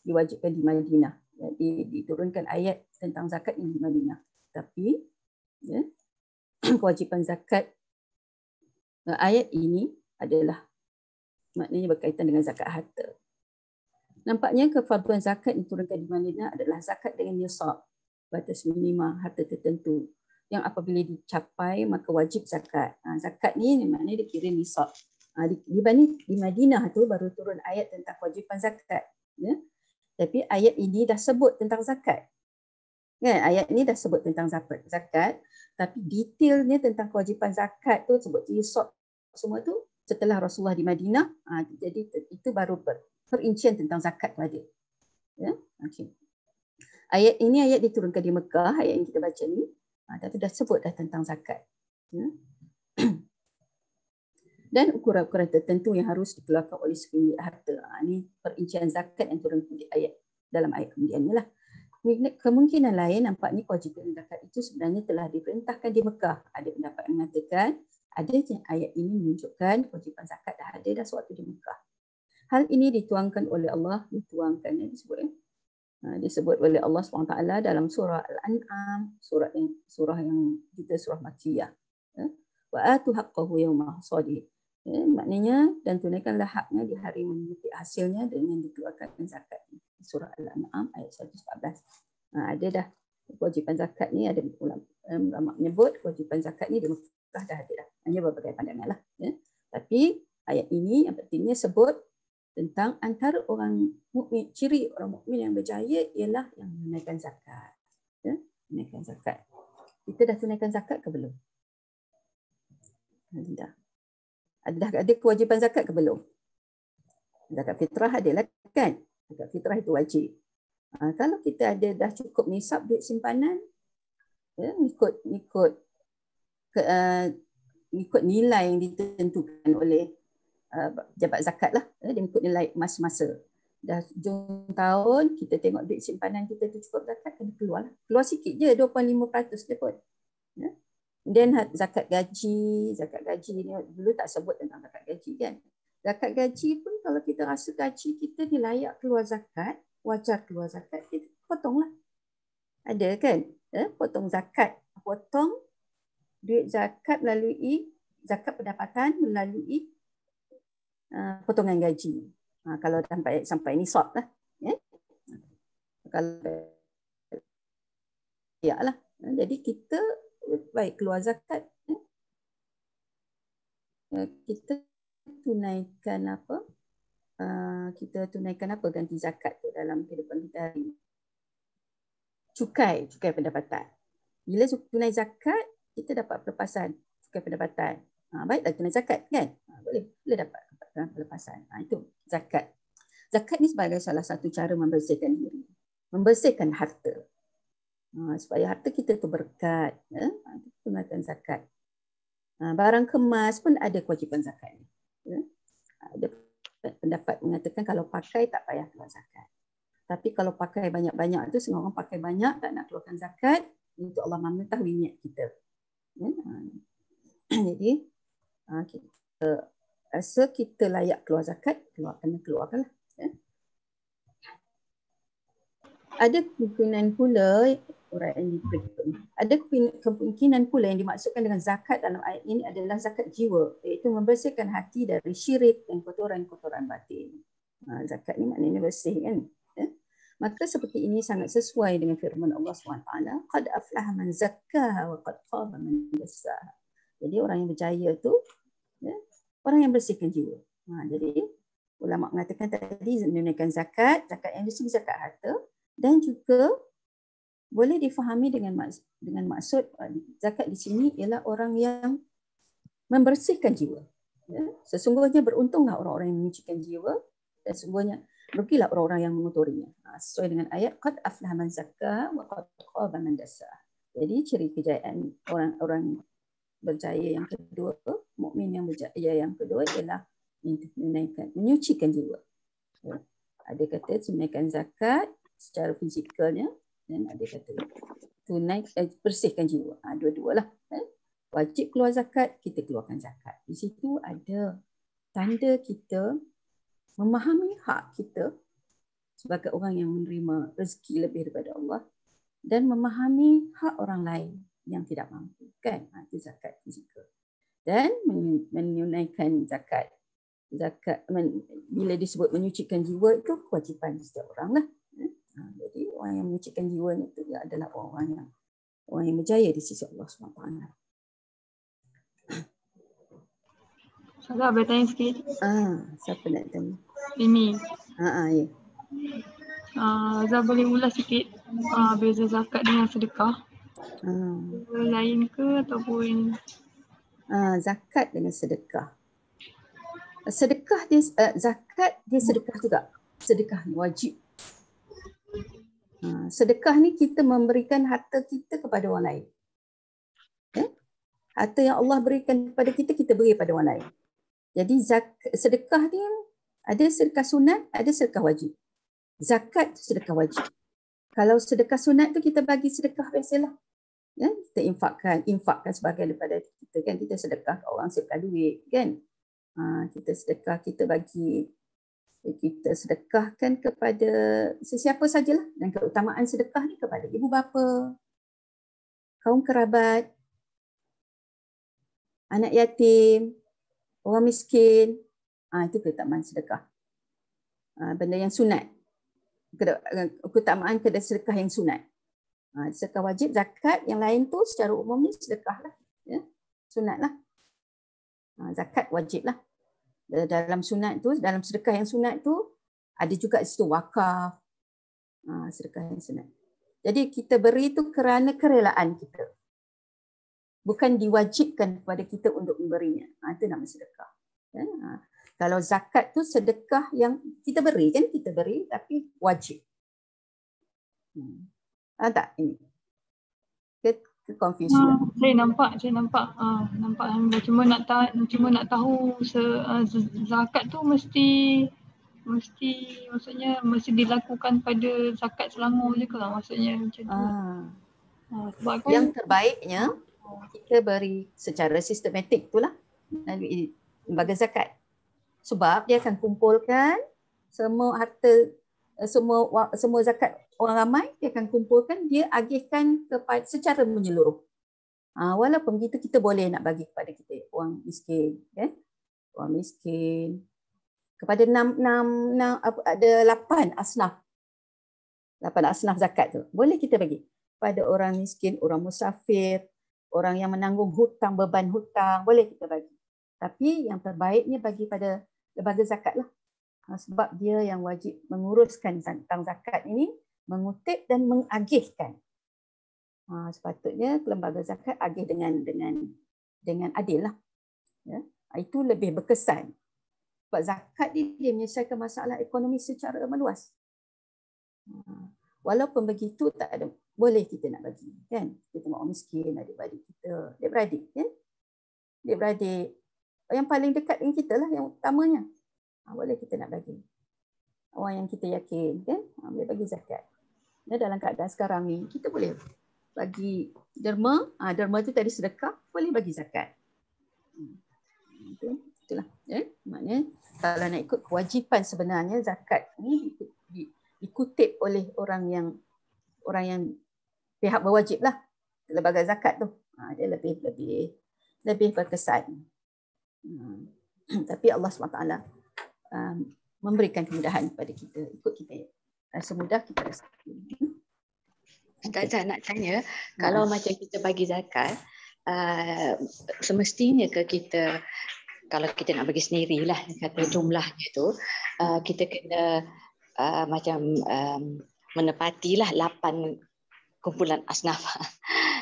Speaker 1: diwajibkan di Madinah. Jadi diturunkan ayat tentang zakat ini di Madinah. Tapi ya, kewajipan zakat ayat ini adalah maknanya berkaitan dengan zakat harta. Nampaknya kefarduan zakat yang diturunkan di Madinah adalah zakat dengan nisab, batas minima harta tertentu yang apabila dicapai maka wajib zakat. Zakat ni maknanya dikira nisab. Di Madinah tu baru turun ayat tentang kewajipan zakat. Ya? Tapi ayat ini dah sebut tentang zakat. Kan? Ayat ini dah sebut tentang zakat, tapi detailnya tentang kewajipan zakat tu sebut nisab semua tu setelah Rasulullah di Madinah. Jadi itu baru perincian tentang zakat tu ada. Ya? Okay. Ayat ini ayat diturunkan di Mekah, ayat yang kita baca ni. Tapi dah sebut dah tentang zakat. Ya? Dan ukuran-ukuran tertentu yang harus dikeluarkan oleh sepemilik harta. Ini perincian zakat yang turun di ayat dalam ayat kemudian ni lah. Kemungkinan lain nampaknya kewajipan zakat itu sebenarnya telah diperintahkan di Mekah. Ada pendapat yang mengatakan ada ayat ini menunjukkan kewajipan zakat dah ada dah sewaktu di Mekah. Hal ini dituangkan oleh Allah, disebut oleh Allah SWT dalam surah Al-An'am, surah yang kita surah Makkiyah. Wa atu haqqahu yawma hasadih. Maknanya dan tunaikanlah haknya di hari memetik hasilnya dengan dikeluarkan zakat. Surah Al-An'am ayat 114. Ada dah kewajipan zakat ni, ada ulama menyebut kewajipan zakat ni di Mekah dah ada dah. Hanya berbagai pandangan lah. Ya. Tapi Ayat ini yang pentingnya sebut tentang antara orang mukmin, ciri orang mukmin yang berjaya ialah yang menunaikan zakat. Ya, menunaikan zakat. Kita dah tunaikan zakat ke belum? Dah. Ada kewajipan zakat ke belum? Zakat fitrah adalah kan? Zakat fitrah itu wajib. Kalau kita ada dah cukup nisab duit simpanan, ya, ikut nilai yang ditentukan oleh jabat zakat lah. Dia ikut nilai masa-masa. Dah hujung tahun, kita tengok duit simpanan kita tu cukup zakat, kena keluar lah. Keluar sikit je, 2.5% je pun. Ya. Dan zakat gaji ni dulu tak sebut tentang zakat gaji kan. Zakat gaji pun kalau kita rasa gaji kita ni layak keluar zakat, wajar keluar zakat, kita potonglah. Ada kan? Potong zakat. Potong duit zakat melalui zakat pendapatan melalui potongan gaji. Kalau sampai nisab lah. Ya? Kalau ya lah. Jadi kita baik keluar zakat. Kita tunaikan apa? Ganti zakat tu dalam kehidupan kita hari ini. Cukai pendapatan. Bila tunai zakat, kita dapat pelepasan cukai pendapatan. Baiklah tunai zakat kan? Boleh dapat pelepasan. Itu zakat. Zakat ni sebagai salah satu cara membersihkan diri. Membersihkan harta. Supaya harta kita tu berkat. Tunaikan zakat. Barang kemas pun ada kewajipan zakat. Ada pendapat mengatakan kalau pakai tak payah keluar zakat. Tapi kalau pakai banyak-banyak tu, semua orang pakai banyak tak nak keluarkan zakat, untuk Allah mengetahui niat kita. Jadi kita rasa kita layak keluar zakat, keluarkanlah. Ada kemungkinan pula kemungkinan pula yang dimaksudkan dengan zakat dalam ayat ini adalah zakat jiwa, iaitu membersihkan hati dari syirik dan kotoran-kotoran batin. Zakat ni maknanya bersih kan. Maka seperti ini sangat sesuai dengan firman Allah SWT, qad aflaha man zakkaha wa qad khaba man dassaha. Jadi orang yang berjaya tu orang yang bersihkan jiwa. Jadi ulama mengatakan tadi menunaikan zakat yang disebut zakat harta, dan juga boleh difahami dengan maksud zakat di sini ialah orang yang membersihkan jiwa. Sesungguhnya beruntunglah orang-orang yang menyucikan jiwa, dan sesungguhnya rugilah orang-orang yang mengotorinya. Sesuai dengan ayat qad aflaha man zakkaha wa qad khaba man dassaha. Jadi ciri kejayaan orang-orang berjaya yang kedua, mukmin yang berjaya yang kedua ialah menyucikan jiwa. Ada kata tunaikan zakat secara fizikalnya, dan ada kata bersihkan jiwa. Dua-dualah. Wajib keluar zakat, kita keluarkan zakat. Di situ ada tanda kita memahami hak kita sebagai orang yang menerima rezeki lebih daripada Allah, dan memahami hak orang lain yang tidak mampu. Kan? Itu zakat fizikal. Dan menunaikan zakat. Bila disebut menyucikan jiwa, itu kewajipan setiap orang lah. Jadi orang yang menyucikan jiwanya itu dia adalah orang yang berjaya di sisi Allah SWT.
Speaker 2: Saya bertanya sikit.
Speaker 1: Siapa nak tanya?
Speaker 2: Ini.
Speaker 1: Ya.
Speaker 2: Zah boleh ulas sikit beza zakat dengan sedekah? Lain ke ataupun?
Speaker 1: Zakat dengan sedekah. Sedekah dia zakat dia sedekah juga. Sedekah wajib. Sedekah ni kita memberikan harta kita kepada orang lain. Harta yang Allah berikan kepada kita, kita beri kepada orang lain. Jadi sedekah ni ada sedekah sunat, ada sedekah wajib. Zakat sedekah wajib. Kalau sedekah sunat tu kita bagi sedekah biasalah. Kita infakkan sebahagian daripada kita kan, kita sedekah ke orang, sedekah duit kan. Kita sedekah, kita sedekahkan kepada sesiapa sajalah, dan keutamaan sedekah ni kepada ibu bapa, kaum kerabat, anak yatim, orang miskin. Itu keutamaan sedekah. Benda yang sunat. Keutamaan kepada sedekah yang sunat. Sedekah wajib, zakat, yang lain tu secara umum ni sedekah lah. Sunat lah. Zakat wajib lah. Dalam sunat tu, dalam sedekah yang sunat tu ada juga di situ wakaf. Sedekah yang sunat. Jadi kita beri tu kerana kerelaan kita. Bukan diwajibkan kepada kita untuk memberinya. Itu nama sedekah. Kalau zakat tu sedekah yang kita beri kan, kita beri tapi wajib. Tak ini. Confusion.
Speaker 2: Saya nampak. Nampak anda cuma nak tahu zakat tu mesti maksudnya mesti dilakukan pada zakat Selangor je ke maksudnya macam tu. Sebab kan
Speaker 1: yang terbaiknya kita beri secara sistematik itulah lembaga zakat. Sebab dia akan kumpulkan semua harta, semua zakat orang ramai, dia akan kumpulkan, dia agihkan kepada secara menyeluruh. Walaupun kita boleh nak bagi kepada kita orang miskin, kan? Orang miskin kepada ada 8 asnaf. 8 asnaf zakat tu. Boleh kita bagi pada orang miskin, orang musafir, orang yang menanggung hutang, beban hutang, boleh kita bagi. Tapi yang terbaiknya bagi pada lembaga zakat lah. Sebab dia yang wajib menguruskan tentang zakat ini, mengutip dan mengagihkan. Sepatutnya lembaga zakat agih dengan adil lah. Ya. Itu lebih berkesan. Sebab zakat dia menyelesaikan masalah ekonomi secara meluas. Walaupun begitu tak ada, boleh kita nak bagi, kan? Kita orang miskin, adik-beradik kita, adik-beradik, kan? Adik-beradik yang paling dekat dengan kita lah yang utamanya. Boleh kita nak bagi. Orang yang kita yakin, kan? Boleh bagi zakat. Dalam keadaan sekarang ni, kita boleh bagi derma. Derma tu tadi sedekah, boleh bagi zakat. Itulah. Maknanya kalau nak ikut kewajipan sebenarnya zakat ni dikutip oleh orang yang pihak berwajib lah. Lembaga zakat tu. Dia lebih berkesan. Tapi Allah SWT memberikan kemudahan kepada kita. Ikut kita semudah kita rasa.
Speaker 3: Ustazah nak tanya, kalau macam kita bagi zakat, semestinya ke kita, kalau kita nak bagi sendirilah kata jumlahnya tu, kita kena menepatilah 8 kumpulan asnaf.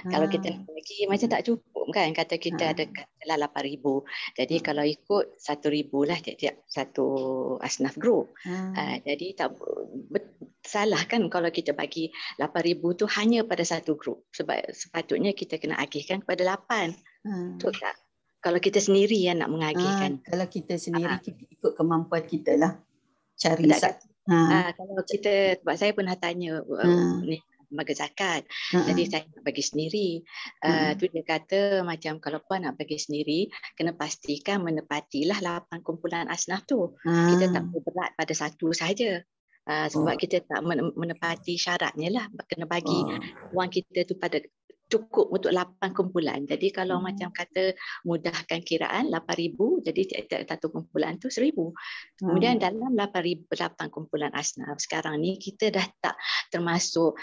Speaker 3: Kalau kita nak bagi macam tak cukup kan, kata kita ada katalah 8,000. Jadi kalau ikut 1,000 lah tiap-tiap satu asnaf group. Jadi tak salah kan kalau kita bagi 8,000 tu hanya pada satu group. Sebab sepatutnya kita kena agihkan kepada 8. Betul tak? Kalau kita sendiri yang nak mengagihkan.
Speaker 1: Kalau kita sendiri kita ikut kemampuan kita lah. Cari
Speaker 3: kalau kita, sebab saya pernah tanya ni lembaga zakat. Jadi saya nak bagi sendiri. Tu dia kata macam kalau puan nak bagi sendiri, kena pastikan menepatilah 8 kumpulan asnaf tu. Kita tak berberat pada satu sahaja. Sebab kita tak menepati syaratnya lah. Kena bagi wang kita tu pada cukup untuk 8 kumpulan. Jadi kalau macam kata mudahkan kiraan 8,000, jadi tiap-tiap satu kumpulan tu 1,000. Kemudian dalam 8 kumpulan asnaf sekarang ni kita dah tak termasuk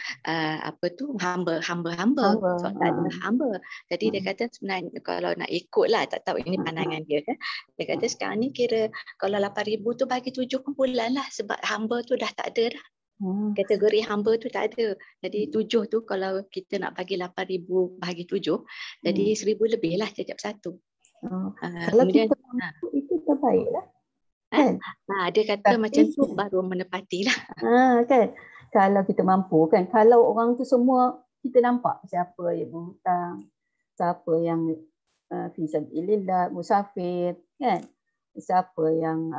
Speaker 3: hamba. So, tak ada hamba. Jadi dia kata sebenarnya kalau nak ikutlah, tak tahu ini pandangan dia kan. Dia kata sekarang ni kira kalau 8,000 tu bagi 7 kumpulan lah, sebab hamba tu dah tak ada dah. Kategori hamba tu tak ada. Jadi 7 tu kalau kita nak bagi 8,000 bahagi 7, jadi 1,000 lebih lah tiap satu.
Speaker 1: Kalau kemudian, kita mampu itu terbaik lah. Kan?
Speaker 3: Dia kata macam tu baru menepati lah.
Speaker 1: Kan? Kalau kita mampu kan. Kalau orang tu semua kita nampak siapa yang berhutang, siapa yang fisabilillah, musafir, kan? Siapa yang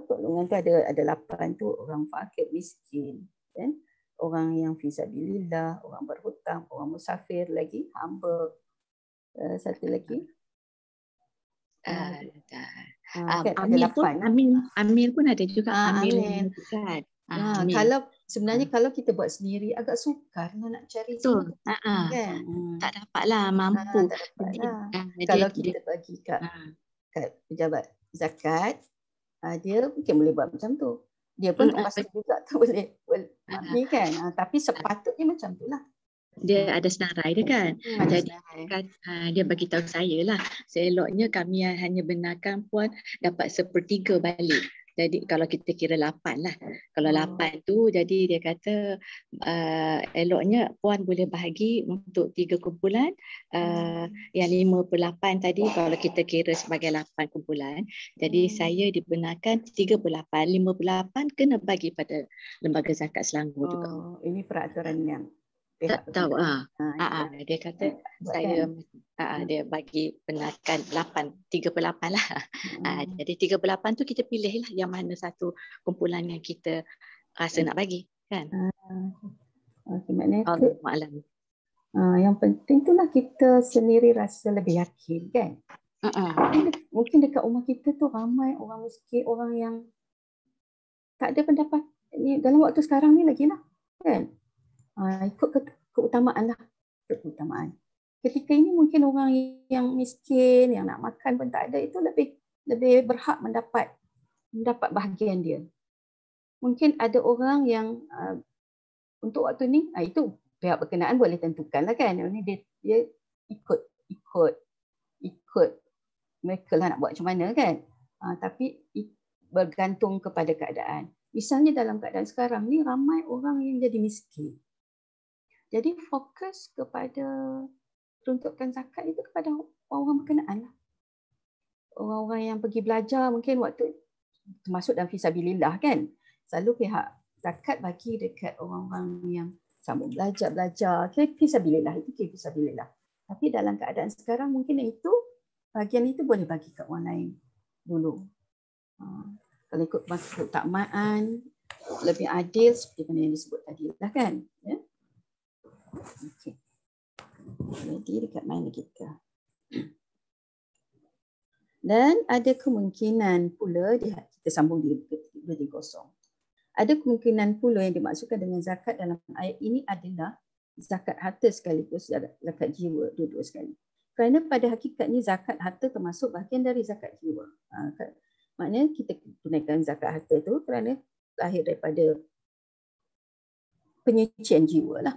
Speaker 1: tolongan tu ada 8 tu orang fakir miskin, kan? Orang yang fisabilillah, orang berhutang, orang musafir, lagi hamba, satu lagi
Speaker 3: Amil pun ada juga. Amil.
Speaker 1: Kalau sebenarnya kalau kita buat sendiri agak sukar nak cari
Speaker 3: betul.
Speaker 1: Kan?
Speaker 3: Tak dapatlah mampu.
Speaker 1: Kalau kita bagi kat pejabat zakat, dia mungkin boleh buat macam tu. Dia pun tak pasti juga tu boleh ni kan. Tapi sepatutnya macam tu lah.
Speaker 3: Dia ada senarai dia kan. Jadi kan, dia bagi tahu saya lah, seeloknya kami hanya benarkan puan dapat 1/3 balik. Jadi kalau kita kira 8 lah. Kalau 8 tu jadi dia kata eloknya puan boleh bahagi untuk 3 kumpulan. Yang 5/8 tadi kalau kita kira sebagai 8 kumpulan. Jadi saya dibenarkan 3/8. 5/8 kena bagi pada lembaga zakat Selangor juga.
Speaker 1: Ini peraturan yang
Speaker 3: tak tahu. Dia kata saya dia bagi benarkan 3/8 lah. Jadi 3/8 tu kita pilih lah yang mana satu kumpulan yang kita rasa nak bagi kan.
Speaker 1: Maknanya
Speaker 3: malam.
Speaker 1: Yang penting tu lah kita sendiri rasa lebih yakin kan. Mungkin dekat rumah kita tu ramai orang miskin, orang yang tak ada pendapat ni dalam waktu sekarang ni lagi lah kan. Ikut keutamaan lah. Keutamaan. Ketika ini mungkin orang yang miskin, yang nak makan pun tak ada, itu lebih berhak mendapat bahagian dia. Mungkin ada orang yang untuk waktu ni, itu pihak berkenaan boleh tentukan lah kan. Dia ikut mereka lah nak buat macam mana kan. Tapi bergantung kepada keadaan. Misalnya dalam keadaan sekarang ni ramai orang yang jadi miskin. Jadi fokus kepada peruntukan zakat itu kepada orang-orang berkenaan lah. Orang-orang yang pergi belajar mungkin waktu termasuk dalam fisabilillah kan. Selalu pihak zakat bagi dekat orang-orang yang sambung belajar. Fisabilillah itu fisabilillah. Tapi dalam keadaan sekarang mungkin itu bahagian itu boleh bagi kat orang lain dulu. Kalau ikut keutamaan lebih adil seperti mana yang disebut tadi lah kan. Ya? Okey. Jadi dekat mana kita? Dan ada kemungkinan pula kita sambung di 230. Ada kemungkinan pula yang dimaksudkan dengan zakat dalam ayat ini adalah zakat harta sekaligus zakat jiwa dua-dua sekali. Kerana pada hakikatnya zakat harta termasuk bahagian dari zakat jiwa. Maknanya kita tunaikan zakat harta tu kerana lahir daripada penyucian jiwa lah.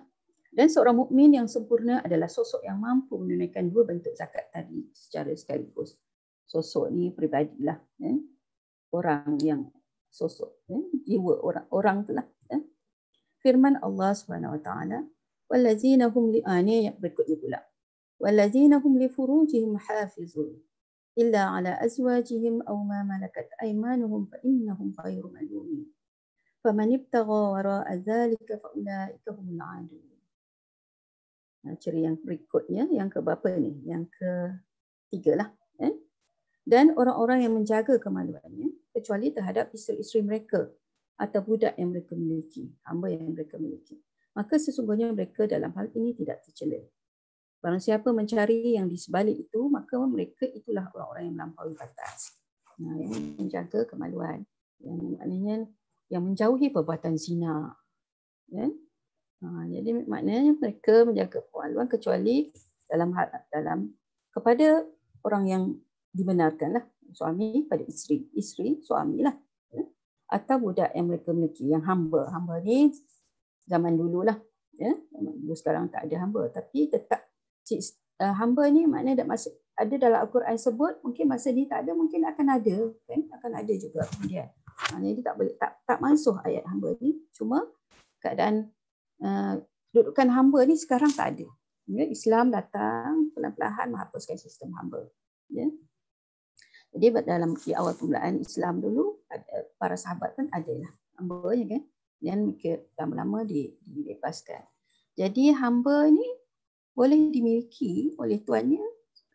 Speaker 1: Dan seorang mukmin yang sempurna adalah sosok yang mampu menunaikan dua bentuk zakat tadi secara sekaligus. Sosok ni peribadilah, orang yang sosok, jiwa orang tu lah. Firman Allah SWT, wallazina hum li'ani, yang berikutnya pula, wallazina hum li furujihim hafizun illa ala azwajihim aw ma malakat aymanuhum fa innahum ghairu malumin faman ibtagha wara'a dhalika fa ulaika humul 'adun. Ciri yang berikutnya, yang ke berapa ni? Yang ke-3 lah. Dan orang-orang yang menjaga kemaluannya kecuali terhadap isteri-isteri mereka atau budak yang mereka miliki, hamba yang mereka miliki. Maka sesungguhnya mereka dalam hal ini tidak tercela. Barang siapa mencari yang di sebalik itu, maka mereka itulah orang-orang yang melampaui batas. Yang menjaga kemaluan, yang maknanya yang menjauhi perbuatan zina. Jadi maknanya mereka menjaga kemaluan kecuali dalam kepada orang yang dibenarkan lah, suami pada isteri suami lah, atau budak yang mereka miliki, yang hamba ni zaman dulu lah, zaman dulu, sekarang tak ada hamba, tapi tetap hamba ni maknanya ada dalam Al-Quran sebut, mungkin masa ni tak ada, mungkin akan ada kan, akan ada juga kemudian. Jadi tak boleh, tak masuk ayat hamba ni, cuma keadaan kedudukan hamba ni sekarang tak ada. Islam datang perlahan-lahan menghapuskan sistem hamba. Jadi dalam di awal permulaan Islam dulu, para sahabat pun adalah hamba-nya kan, dan mereka lama-lama dibebaskan. Jadi hamba ni boleh dimiliki oleh tuannya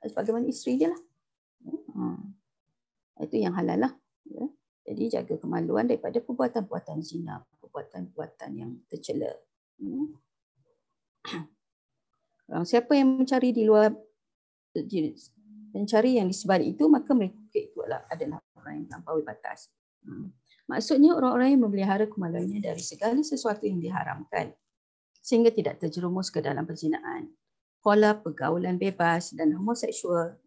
Speaker 1: sebagaimana isteri dia lah. Itu yang halal lah. Jadi jaga kemaluan daripada perbuatan-perbuatan zina, perbuatan-perbuatan yang tercela. Siapa yang mencari di luar, mencari yang di sebalik itu, maka mereka itu adalah orang yang melampaui batas. Maksudnya orang-orang yang memelihara kemaluannya dari segala sesuatu yang diharamkan sehingga tidak terjerumus ke dalam perzinaan, pola pergaulan bebas dan homoseksual.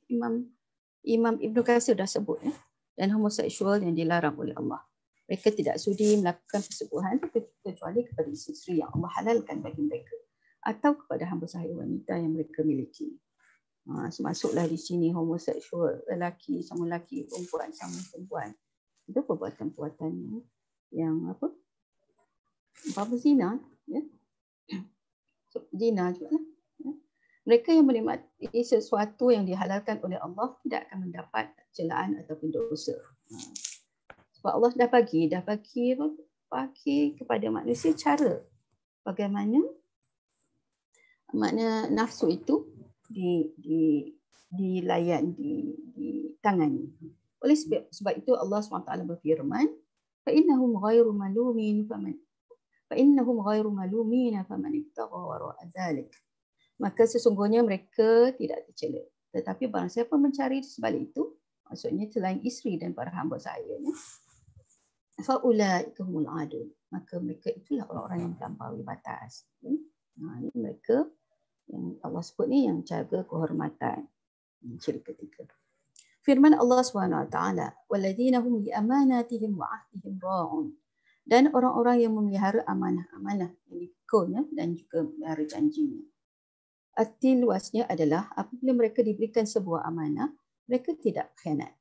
Speaker 1: Imam Ibn Katsir dah sebut, dan homoseksual yang dilarang oleh Allah. Mereka tidak sudi melakukan persetubuhan kecuali kepada isteri yang Allah halalkan bagi mereka. atau kepada hamba sahaya wanita yang mereka miliki. Masuklah di sini homoseksual, lelaki sama lelaki, perempuan sama perempuan. Itu perbuatan-perbuatan yang apa zina, ya. Zina juga lah. Mereka yang menikmati sesuatu yang dihalalkan oleh Allah tidak akan mendapat celaan ataupun dosa. Sebab Allah dah bagi kepada manusia cara bagaimana makna nafsu itu dilayan, ditangani. Oleh sebab itu Allah SWT berfirman, فَإِنَّهُمْ غَيْرُ مَلُومِينَ فَمَنِ ابْتَغَى وَرَاءَ ذَلِكَ. Maka sesungguhnya mereka tidak tercela. Tetapi barang siapa mencari sebalik itu, maksudnya selain isteri dan para hamba sahayanya, فَأُولَٰئِكَ هُمُ الْعَادُونَ. Maka mereka itulah orang-orang yang melampaui batas. Ini mereka yang Allah sebut ni yang jaga kehormatan. Ciri ketiga. Firman Allah SWT, وَالَّذِينَ هُمْ لِأَمَانَاتِهِمْ وَعَهْدِهِمْ رَاعُونَ. Dan orang-orang yang memelihara amanah-amanah yang dipikulnya dan juga memelihara janjinya. Arti luasnya adalah apabila mereka diberikan sebuah amanah, mereka tidak khianat.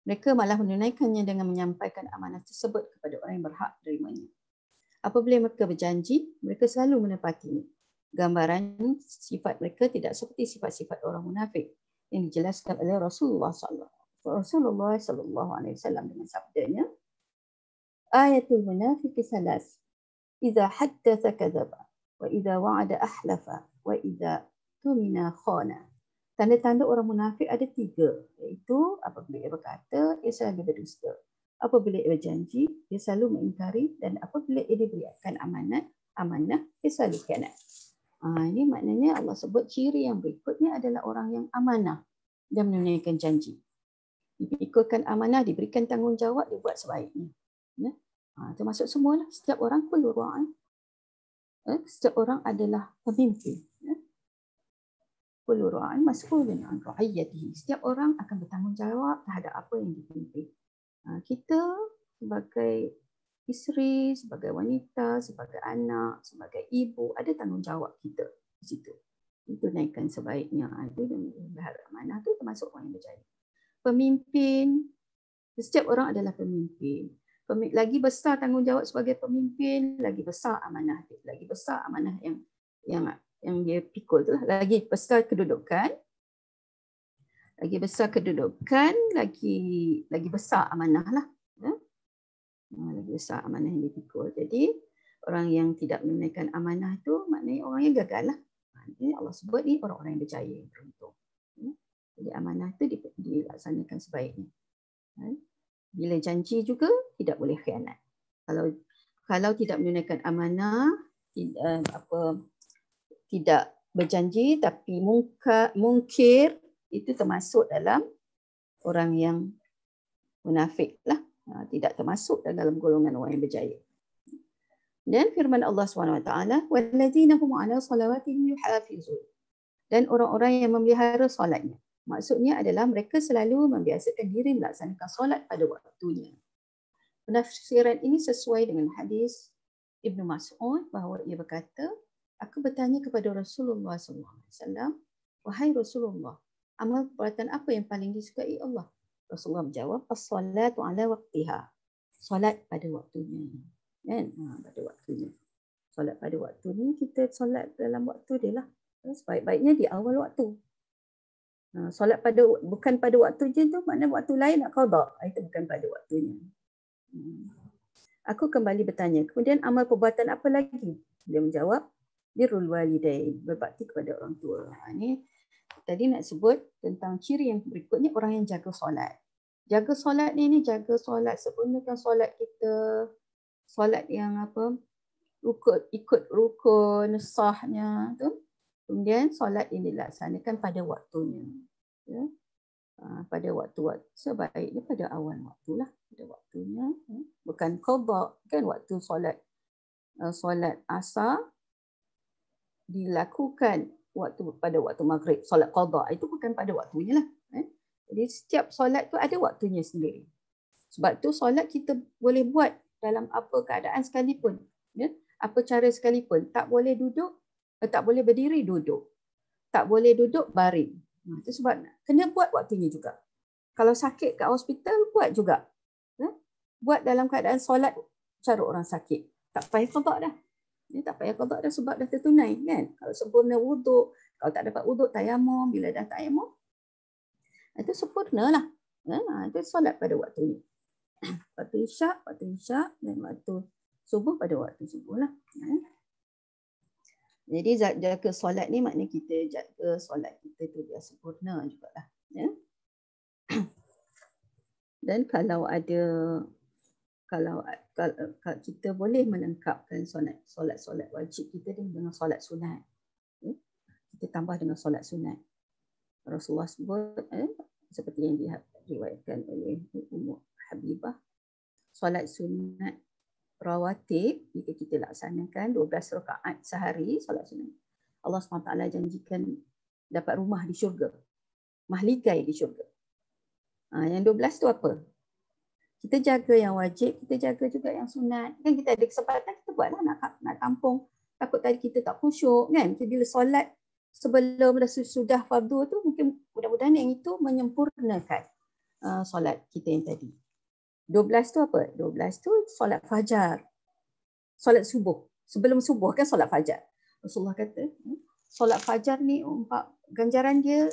Speaker 1: Mereka malah menunaikannya dengan menyampaikan amanah tersebut kepada orang yang berhak menerimanya. Apabila mereka berjanji, mereka selalu menepatinya. Gambaran sifat mereka tidak seperti sifat-sifat orang munafik yang dijelaskan oleh Rasulullah sallallahu alaihi wasallam dengan sabdanya, ayatul munafiqi salas, idza haddatha kadzaba wa idza wa'ada ahlafa wa idza tumina khana. Tanda-tanda orang munafik ada 3, iaitu apabila ia berkata, ia selalu berdusta. Apabila ia berjanji, ia selalu mengingkari, dan apabila ia diberikan amanah, ia selalu khianat. Ini maknanya Allah sebut ciri yang berikutnya adalah orang yang amanah dan menunaikan janji. Diikutkan amanah, diberikan tanggungjawab, dibuat sebaiknya. Ya? Termasuk semualah, setiap orang kullu ra'in. Setiap orang adalah pemimpin. Ya? Kullu ra'in mas'ulun 'an ra'iyyatihi. Setiap orang akan bertanggungjawab terhadap apa yang dipimpin. Kita sebagai isteri, sebagai wanita, sebagai anak, sebagai ibu, ada tanggungjawab kita di situ. Tunaikan sebaiknya. Itu dan berharap amanah itu termasuk orang yang berjaya. Pemimpin, setiap orang adalah pemimpin. Lagi besar tanggungjawab sebagai pemimpin, lagi besar amanah dia. Lagi besar amanah yang dia pikul tu lah. Lagi besar kedudukan, lagi besar amanah lah. Ya? Lagi besar amanah yang dipikul. Jadi orang yang tidak menunaikan amanah itu maknanya orang yang gagal lah. Jadi Allah sebut ni orang-orang yang berjaya, yang beruntung. Jadi amanah itu dilaksanakan sebaiknya. Bila janji juga tidak boleh khianat. Kalau tidak menunaikan amanah, tidak berjanji tapi mungkir, itu termasuk dalam orang yang munafik lah. Tidak termasuk dalam golongan orang yang berjaya. Dan firman Allah SWT, وَالَّذِينَ هُمْ عَلَى صَلَوَاتِهِمْ يُحَافِظُونَ. Dan orang-orang yang memelihara solatnya. Maksudnya adalah mereka selalu membiasakan diri melaksanakan solat pada waktunya. Penafsiran ini sesuai dengan hadis Ibnu Mas'ud bahawa ia berkata, aku bertanya kepada Rasulullah SAW, wahai Rasulullah, amal perbuatan apa yang paling disukai Allah? Rasulullah menjawab, as-salatu ala waqtiha. Solat pada waktunya. Kan? Pada waktunya. Solat pada waktu ni, kita solat dalam waktu dia lah. Sebaik-baiknya di awal waktu. Solat bukan pada waktu je tu, maknanya waktu lain nak qada. Itu bukan pada waktunya. Aku kembali bertanya, kemudian amal perbuatan apa lagi? Dia menjawab, birrul walidain, berbakti kepada orang tua. Ini tadi nak sebut tentang ciri yang berikutnya, orang yang jaga solat. Jaga solat ni jaga solat, sempurnakan solat kita. Solat yang ikut rukun sahnya tu. Kemudian solat ini dilaksanakan pada waktunya. Ya. Pada waktu-waktu sebaiknya pada awal waktulah, pada waktunya. Ya. Bukan qada, kan waktu solat asar dilakukan pada waktu maghrib, solat qada itu bukan pada waktunya lah. Jadi setiap solat tu ada waktunya sendiri. Sebab tu solat kita boleh buat dalam apa keadaan sekalipun, ya? Apa cara sekalipun. Tak boleh duduk Tak boleh berdiri, duduk. Tak boleh duduk, baring. Itu sebab kena buat waktunya juga. Kalau sakit kat hospital, buat juga. Buat dalam keadaan solat cara orang sakit. Tak payah qada dah. Tak payah qada dah sebab dah tertunai kan. Kalau sempurna wuduk, kalau tak dapat wuduk, tayamum. Bila dah tayamum, itu sempurna lah. Itu solat pada waktunya. Waktu isyak dan waktu subuh pada waktu subuh lah. Jadi jaga solat ni maknanya kita jaga solat kita tu biar sempurna jugalah. Ya. Dan kalau kita boleh melengkapkan solat wajib kita dengan solat sunat. Ya. Kita tambah dengan solat sunat. Rasulullah sebut seperti yang diriwayatkan oleh Ummu Habibah, solat sunat rawatib jika kita laksanakan 12 rakaat sehari solat sunat, Allah SWT janjikan dapat rumah di syurga, mahligai di syurga. Yang 12 tu apa? Kita jaga yang wajib, kita jaga juga yang sunat. Kan kita ada kesempatan, kita buatlah nak kampung. Takut tadi kita tak khusyuk kan. Jadi bila solat sebelum sudah fardu tu, mungkin mudah-mudahan yang itu menyempurnakan solat kita yang tadi. 12 tu apa? 12 tu solat fajar. Solat subuh. Sebelum subuh kan solat fajar. Rasulullah kata, solat fajar ni ganjaran dia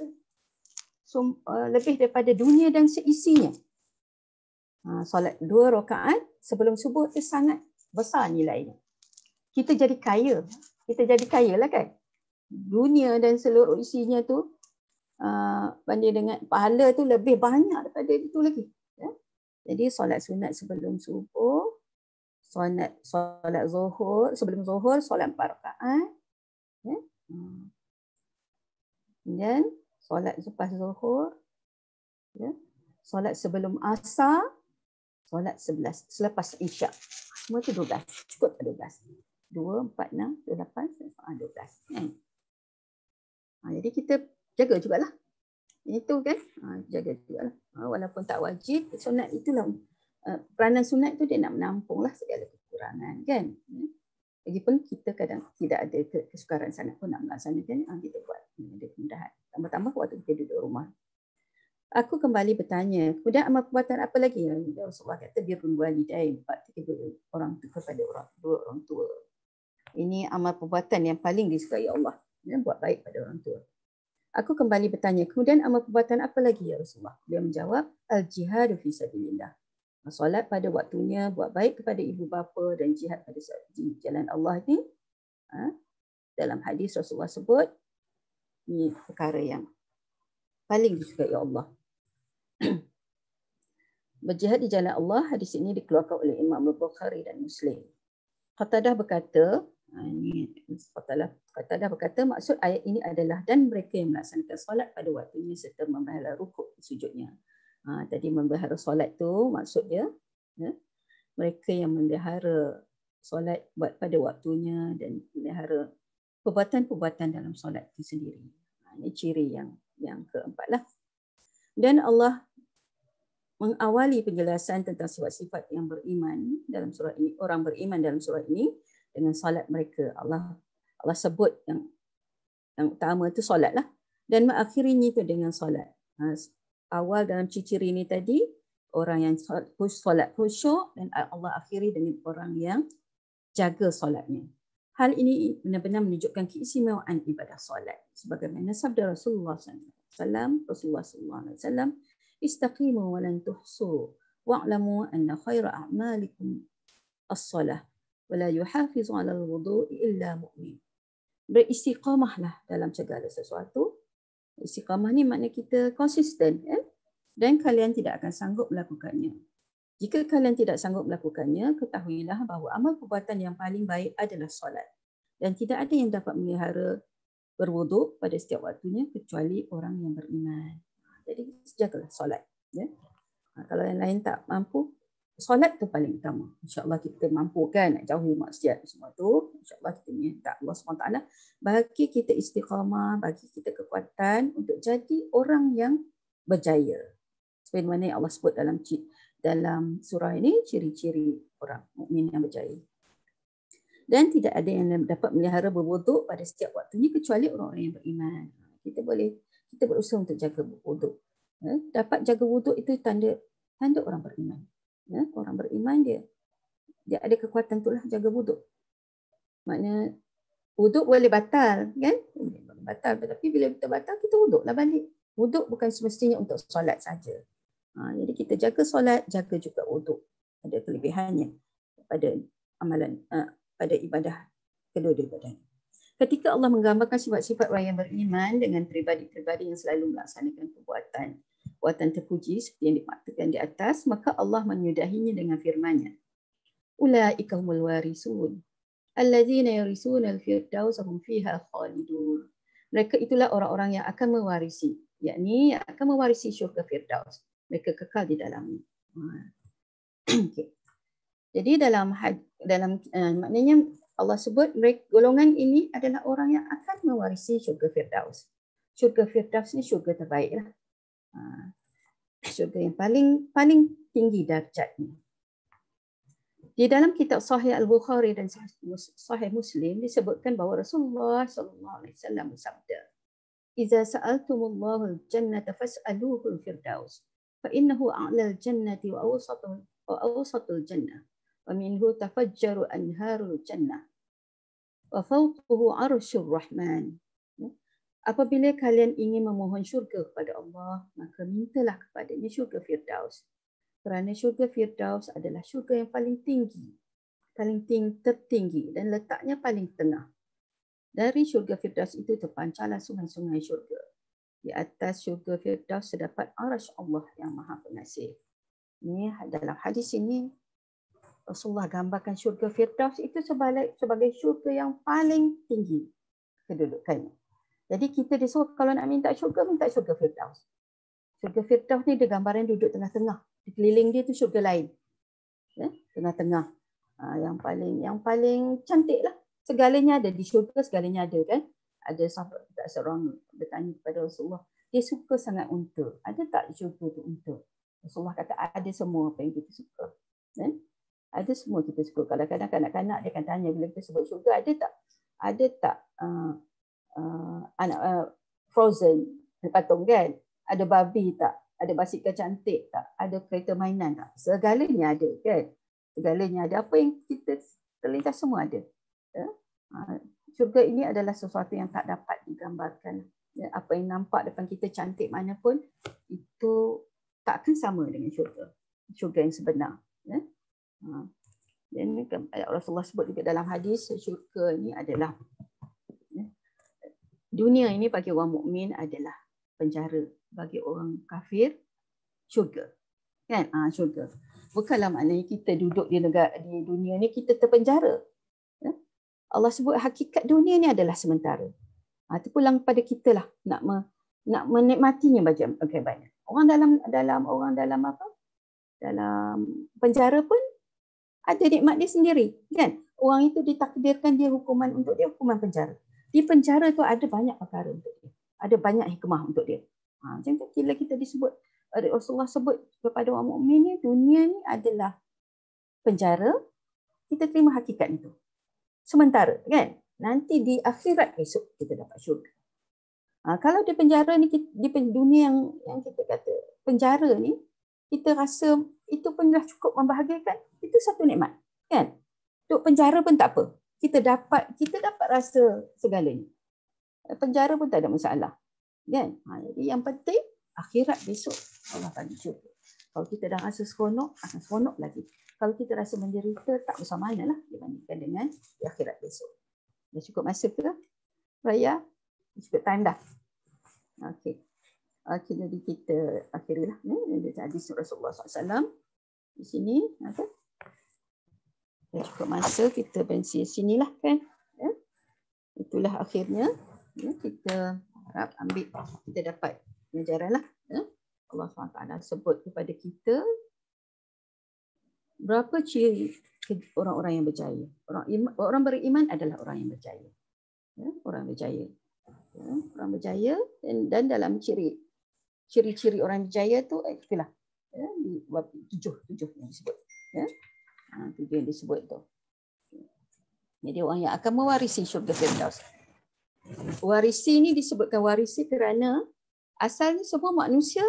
Speaker 1: lebih daripada dunia dan seisinya. Solat 2 rakaat sebelum subuh tu sangat besar nilainya. Kita jadi kaya. Kita jadi kaya lah kan. Dunia dan seluruh isinya tu banding dengan pahala tu lebih banyak daripada itu lagi. Ya? Jadi solat sunat sebelum subuh, solat zuhur, sebelum zuhur solat 4 rakaat. Ya? Kemudian solat selepas zuhur, ya? Solat sebelum asar, solat 11 selepas isyak. Semua tu 12. Cukup 12. 2, 4, 6, 8, 12. Kan? Jadi kita jaga jugalah. Itu kan, jaga jugalah. Walaupun tak wajib, sunat itulah. Peranan sunat tu dia nak menampunglah segala kekurangan kan. Lagipun kita kadang tidak ada kesukaran sangat pun nak melaksanakan, kita buat ada kemudahan. Tambah-tambah waktu kita duduk rumah. Aku kembali bertanya, kemudian amal perbuatan apa lagi? Rasulullah kata birrul walidain, bakti kepada orang tua, kepada orang tua. Ini amal perbuatan yang paling disukai Allah. Buat baik pada orang tua. Aku kembali bertanya, kemudian amal perbuatan apa lagi ya Rasulullah? Dia menjawab, al-jihadu fi sabilillah. Solat pada waktunya, buat baik kepada ibu bapa dan jihad pada jalan Allah ni. Dalam hadis Rasulullah sebut, ini perkara yang paling disukai Allah. Berjihad di jalan Allah, hadis ini dikeluarkan oleh Imam Al-Bukhari dan Muslim. Qatadah berkata, Qatadah berkata maksud ayat ini adalah dan mereka yang melaksanakan solat pada waktunya serta memelihara rukuk sujudnya. Tadi memelihara solat tu maksudnya mereka yang memelihara solat buat pada waktunya dan memelihara perbuatan-perbuatan dalam solat itu sendiri. Ini ciri yang keempat lah. Dan Allah mengawali penjelasan tentang sifat-sifat yang beriman dalam surah ini, orang beriman dalam surah ini dengan solat mereka. Allah sebut yang utama itu solat lah. Dan mengakhirinya itu dengan solat. Awal dalam ciri-ciri ini tadi, orang yang solat khusyuk, dan Allah akhiri dengan orang yang jaga solatnya. Hal ini benar-benar menunjukkan keistimewaan ibadah solat. Sebagaimana sabda Rasulullah SAW, istaqimu wa lan tuhsu wa'lamu anna khaira a'malikum as-salah wa la yuhafizu 'ala al-wudu'i illa mu'min. Beristiqamahlah dalam segala sesuatu. Istiqamah ni makna kita konsisten, dan kalian tidak akan sanggup melakukannya. Jika kalian tidak sanggup melakukannya, ketahuilah bahawa amal perbuatan yang paling baik adalah solat. Dan tidak ada yang dapat melihara berwuduk pada setiap waktunya kecuali orang yang beriman. Jadi jagalah solat. Ya? Kalau yang lain tak mampu, solat tu paling utama. InsyaAllah kita mampu kan nak jauhi maksiat semua tu. InsyaAllah kita minta Allah SWT bagi kita istiqamah, bagi kita kekuatan untuk jadi orang yang berjaya. Seperti mana yang Allah sebut dalam surah ini, ciri-ciri orang mukmin yang berjaya. Dan tidak ada yang dapat melihara berwuduk pada setiap waktunya kecuali orang-orang yang beriman. Kita berusaha untuk jaga wuduk. Dapat jaga wuduk itu tanda orang beriman. Orang beriman dia ada kekuatan itulah jaga wuduk. Maknanya wuduk boleh batal, kan? Batal, tetapi bila kita batal kita wuduklah balik. Wuduk bukan semestinya untuk solat saja. Jadi kita jaga solat, jaga juga wuduk. Ada kelebihannya pada amalan, pada ibadah kedua-dua ibadah. Ketika Allah menggambarkan sifat-sifat orang yang beriman dengan pribadi-pribadi yang selalu melaksanakan perbuatan terpuji seperti yang dimaksudkan di atas, maka Allah menyudahinya dengan firman-Nya. Ulaika humul warisun alladzina yarisuna al-firdaus hum fiha khalidun. Mereka itulah orang-orang yang akan mewarisi, yakni yang akan mewarisi syurga Firdaus. Mereka kekal di dalamnya. Okay. Jadi dalam maknanya Allah sebut golongan ini adalah orang yang akan mewarisi syurga Firdaus. Syurga Firdaus ni syurga terbaik lah. Syurga yang paling tinggi darjatnya. Di dalam kitab Sahih Al-Bukhari dan Sahih Muslim disebutkan bahawa Rasulullah SAW bersabda, "Iza sa'altumullahu al-jannata fas'aluhu al-firdaus, fa innahu a'la al-jannati wa awsatul jannah, wa minhu tafajjaru anharul jannah, wa fawquhu 'arsyur rahman." Apabila kalian ingin memohon syurga kepada Allah, maka mintalah kepadanya syurga Firdaus. Kerana syurga Firdaus adalah syurga yang paling tinggi, tertinggi dan letaknya paling tengah. Dari syurga Firdaus itu terpancarlah sungai-sungai syurga. Di atas syurga Firdaus terdapat arasy Allah yang Maha Pengasih. Ini dalam hadis ini Rasulullah gambarkan syurga Firdaus itu sebagai syurga yang paling tinggi kedudukannya. Jadi kita disuruh kalau nak minta syurga Firdaus. Syurga Firdaus ni dia gambaran duduk tengah-tengah. Di keliling dia tu syurga lain. Tengah-tengah. Yang paling cantik lah. Segalanya ada di syurga, segalanya ada kan. Ada sahabat seorang bertanya kepada Rasulullah, dia suka sangat unta. Ada tak syurga tu unta? Rasulullah kata ada semua apa yang kita suka. Ada semua kita suka. Kadang-kadang kanak-kanak dia akan tanya bila kita sebut syurga, ada tak Frozen patung kan? Ada babi tak? Ada basikal cantik tak? Ada kereta mainan tak? Segalanya ada kan? Segalanya ada. Apa yang kita terlintas semua ada. Syurga ini adalah sesuatu yang tak dapat digambarkan. Apa yang nampak depan kita cantik mana pun, itu tak akan sama dengan syurga. Syurga yang sebenar. Dan Rasulullah sebut juga dalam hadis, syurga ini adalah, dunia ini bagi orang mukmin adalah penjara, bagi orang kafir syurga. Kan? Syurga. Bukanlah maknanya kita duduk di dunia ni kita terpenjara. Allah sebut hakikat dunia ni adalah sementara. Itu pulang pada kita lah nak menikmatinya bagai banyak. Orang dalam penjara pun ada nikmat dia sendiri, kan? Orang itu ditakdirkan dia hukuman untuk dia hukuman penjara. Di penjara tu ada banyak perkara untuk dia. Ada banyak hikmah untuk dia. Macam tu bila kita disebut, Rasulullah sebut kepada orang mukmin ni, dunia ni adalah penjara, kita terima hakikat itu. Sementara, kan? Nanti di akhirat besok kita dapat syurga. Kalau di penjara ni, di dunia yang kita kata penjara ni, kita rasa itu pun dah cukup membahagiakan, itu satu nikmat, kan? Duduk penjara pun tak apa. Kita dapat rasa segalanya. Penjara pun tak ada masalah, kan? Jadi yang penting akhirat besok Allah bagi syurga. Kalau kita dah rasa seronok, akan seronok lagi. Kalau kita rasa menderita, tak besar mana lah dibandingkan dengan di akhirat besok. Dah cukup masa ke, Raya? Cukup time dah. Okey. Jadi kita akhirilah. Hadis Rasulullah SAW. Di sini. Okay. Dah cukup masa, kita berhenti sinilah kan. Itulah akhirnya. Kita harap kita dapat pengajaran lah. Allah SWT sebut kepada kita berapa ciri orang-orang yang berjaya. Orang beriman adalah orang yang berjaya. Orang berjaya. Orang berjaya dan dalam ciri-ciri orang berjaya tu itulah di bab 7 yang disebut. 7 yang disebut tu. Jadi orang yang akan mewarisi syurga Firdaus. Warisi ni disebutkan warisi kerana asalnya semua manusia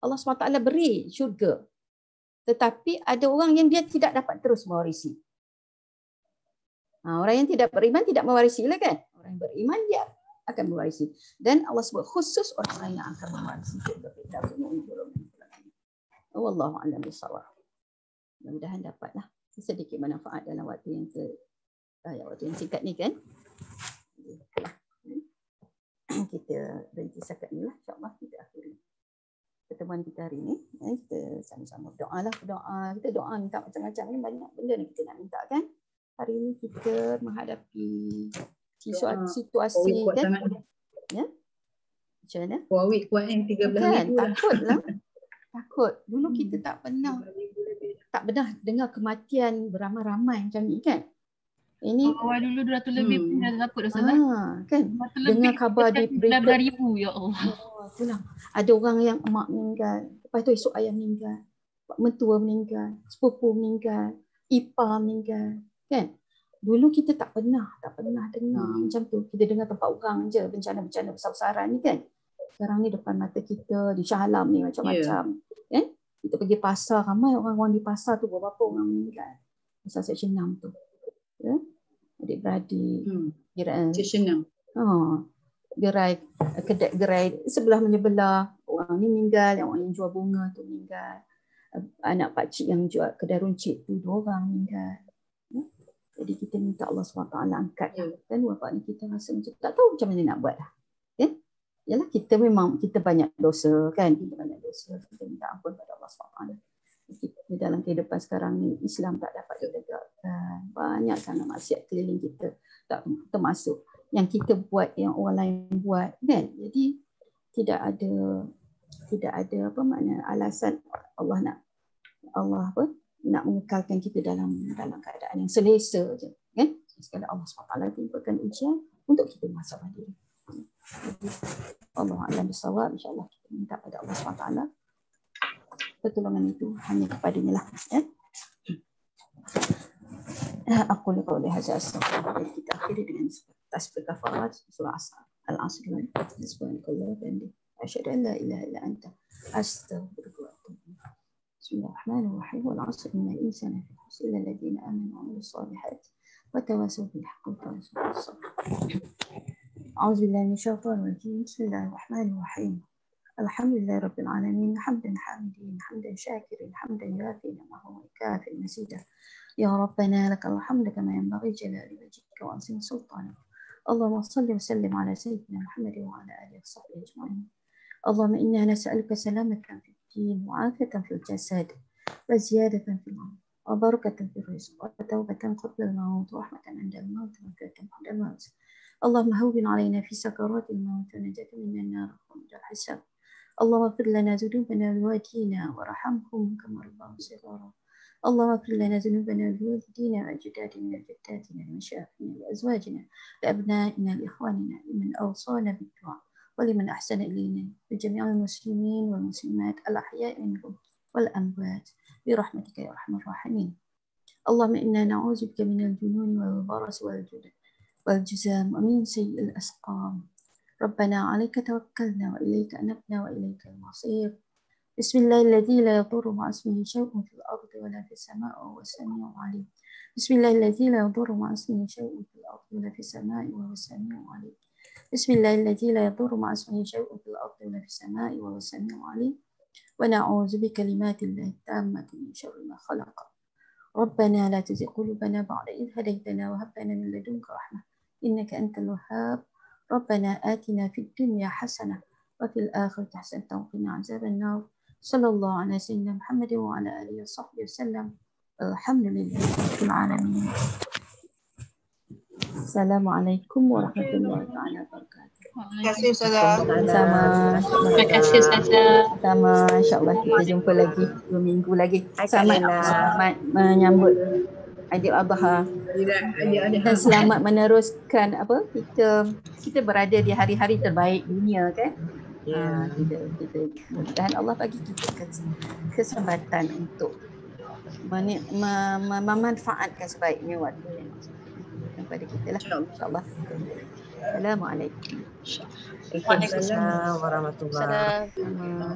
Speaker 1: Allah SWT beri syurga. Tetapi ada orang yang dia tidak dapat terus mewarisi. Orang yang tidak beriman tidak mewarisi lah kan. Orang yang beriman dia akan mewarisi. Dan Allah sebut khusus orang yang akan mewarisi syurga Firdaus. Wallahu a'lam bishawab. Mudah-mudahan dapatlah sedikit manfaat dalam waktu yang singkat ni kan. Kita berhenti setakat ni lah. InsyaAllah kita akhiri pertemuan kita hari ni. Kita sama-sama berdoa lah. Kita doa minta macam-macam ni. Banyak benda ni kita nak minta kan. Hari ni kita menghadapi situasi kan. Ya? Macam mana?
Speaker 4: Huawei kuat yang 13
Speaker 1: kan,
Speaker 4: ribu
Speaker 1: takut lah. Takut. Dulu kita tak pernah dengar kematian beramai-ramai macam ni kan. Ini
Speaker 2: awal dulu 200 lebih pun dah takut dah salah.
Speaker 1: Kan. Dengar khabar di berita
Speaker 2: 19,000 ya Allah.
Speaker 1: Itulah. Ada orang yang emak meninggal, lepas tu esok ayah meninggal, mentua meninggal, sepupu meninggal, ipar meninggal, kan? Dulu kita tak pernah dengar macam tu. Kita dengar tempat orang je bencana-bencana besar-besaran ni kan. Sekarang ni depan mata kita di Shah Alam ni macam-macam. Kan? Kita pergi pasar, ramai orang-orang di pasar tu berapa orang meninggal. Pasar Seksyen 6 tu. Ya? Adik-beradik.
Speaker 4: Seksyen 6.
Speaker 1: Gerai sebelah menyebelah. Orang ni meninggal, orang yang jual bunga tu meninggal. Anak pakcik yang jual kedai runcit tu 2 orang meninggal. Ya? Jadi kita minta Allah SWT angkat. Dan bapak ni kita rasa macam tak tahu macam mana nak buat lah. Ya? Yalah kita banyak dosa kan. Kita banyak dosa. Kita minta ampun pada Allah SWT. Dalam kehidupan sekarang ni Islam tak dapat ditegakkan. Banyak sangat maksiat keliling kita, tak termasuk yang kita buat, yang orang lain buat kan. Jadi tidak ada apa makna alasan Allah nak mengekalkan kita dalam keadaan yang selesa je kan. Sekadar Allah SWT timpakan ujian untuk kita muhasabah diri. Allah a'lam bishawab. InsyaAllah kita minta pada Allah SWT pertolongan itu hanya kepadanya lah. Aku lupa oleh Haji Astagfirullah. Kita akhiri dengan tasbih kafarat surah Al-Asr. Subhanakallah dan asyhadu an la ilaha illa anta astaghfiruka wa atubu ilaik. Bismillahirrahmanirrahim. Wal 'asr innal insana fi khusr illa alladhina amanu wa 'amilus solihati wa tawassaw bil haqqi wa tawassaw bis sabr. A'udzu billahi minasyaitonir rajim. Bismillahirrahmanirrahim. Alhamdulillah Rabbil Alamin. Hamdan hamidin, hamdan syakirin, hamdan yafi namahu wa kafi masjidah. Ya Rabbana lakal hamdu kama yanbaghi jalali wajhika wa azim sultanik. Allahumma salli wa sallim ala sayyidina Muhammad wa ala alihi wa sahbihi ajma'in. Allahumma inna nas'aluka salamatan fid din wa afiyatan fil jasad wa ziyadatan fil 'ilm wa barakatan fil rizq wa tawbatan qabla al-maut wa rahmatan 'inda al-maut wa maghfiratan ba'da al-maut. Allahumma hawwin 'alaina fi sakaratil maut wa najatan minan nar wa min al-hisab. اللهم اغفر لنا ذنوبنا لوالدينا وارحمهم كما ربونا صغارا. اللهم اغفر لنا ذنوبنا لوالدينا واجدادنا وجداتنا ومشايخنا وازواجنا لابنائنا لاخواننا لمن اوصانا بالدعاء ولمن احسن الينا لجميع المسلمين والمسلمات الاحياء منهم والاموات برحمتك يا ارحم الراحمين. اللهم انا نعوذ بك من الجنون والبرص والجذام ومن سيء الاسقام. ربنا عليك توكلنا وإليك أنبنا وإليك المصير. بسم الله الذي لا يضر مع اسمه شيء في الأرض ولا في السماء وهو السميع العليم. بسم الله الذي لا يضر مع اسمه شيء في الأرض ولا في السماء وهو السميع العليم. بسم الله الذي لا يضر مع اسمه شيء في الأرض ولا في السماء وهو السميع العليم. ونعوذ بكلمات الله التامة من شر ما خلق. ربنا لا تزغ قلوبنا بعد إذ هديتنا وهب لنا من لدنك رحمة إنك أنت الوهاب. ربنا آتنا في الدنيا حسنة وفي الآخرة حسنة وقنا عذاب النار. صلى الله على سيدنا محمد وعلى آله وصحبه وسلم. الحمد لله رب العالمين. السلام عليكم ورحمة الله تعالى وبركاته.
Speaker 4: Terima kasih Ustazah.
Speaker 1: Sama.
Speaker 2: Terima kasih Ustazah.
Speaker 1: Sama. InsyaAllah kita jumpa lagi 2 minggu lagi. Selamat menyambut Aidil Adha. Dan selamat meneruskan kita berada di hari-hari terbaik dunia kan. Kita mudah-mudahan Allah bagi kita kesempatan untuk memanfaatkan sebaiknya waktu ini. kepada kita lah, insyaAllah. Assalamualaikum.
Speaker 5: Waalaikumsalam warahmatullahi wabarakatuh.
Speaker 1: Sama.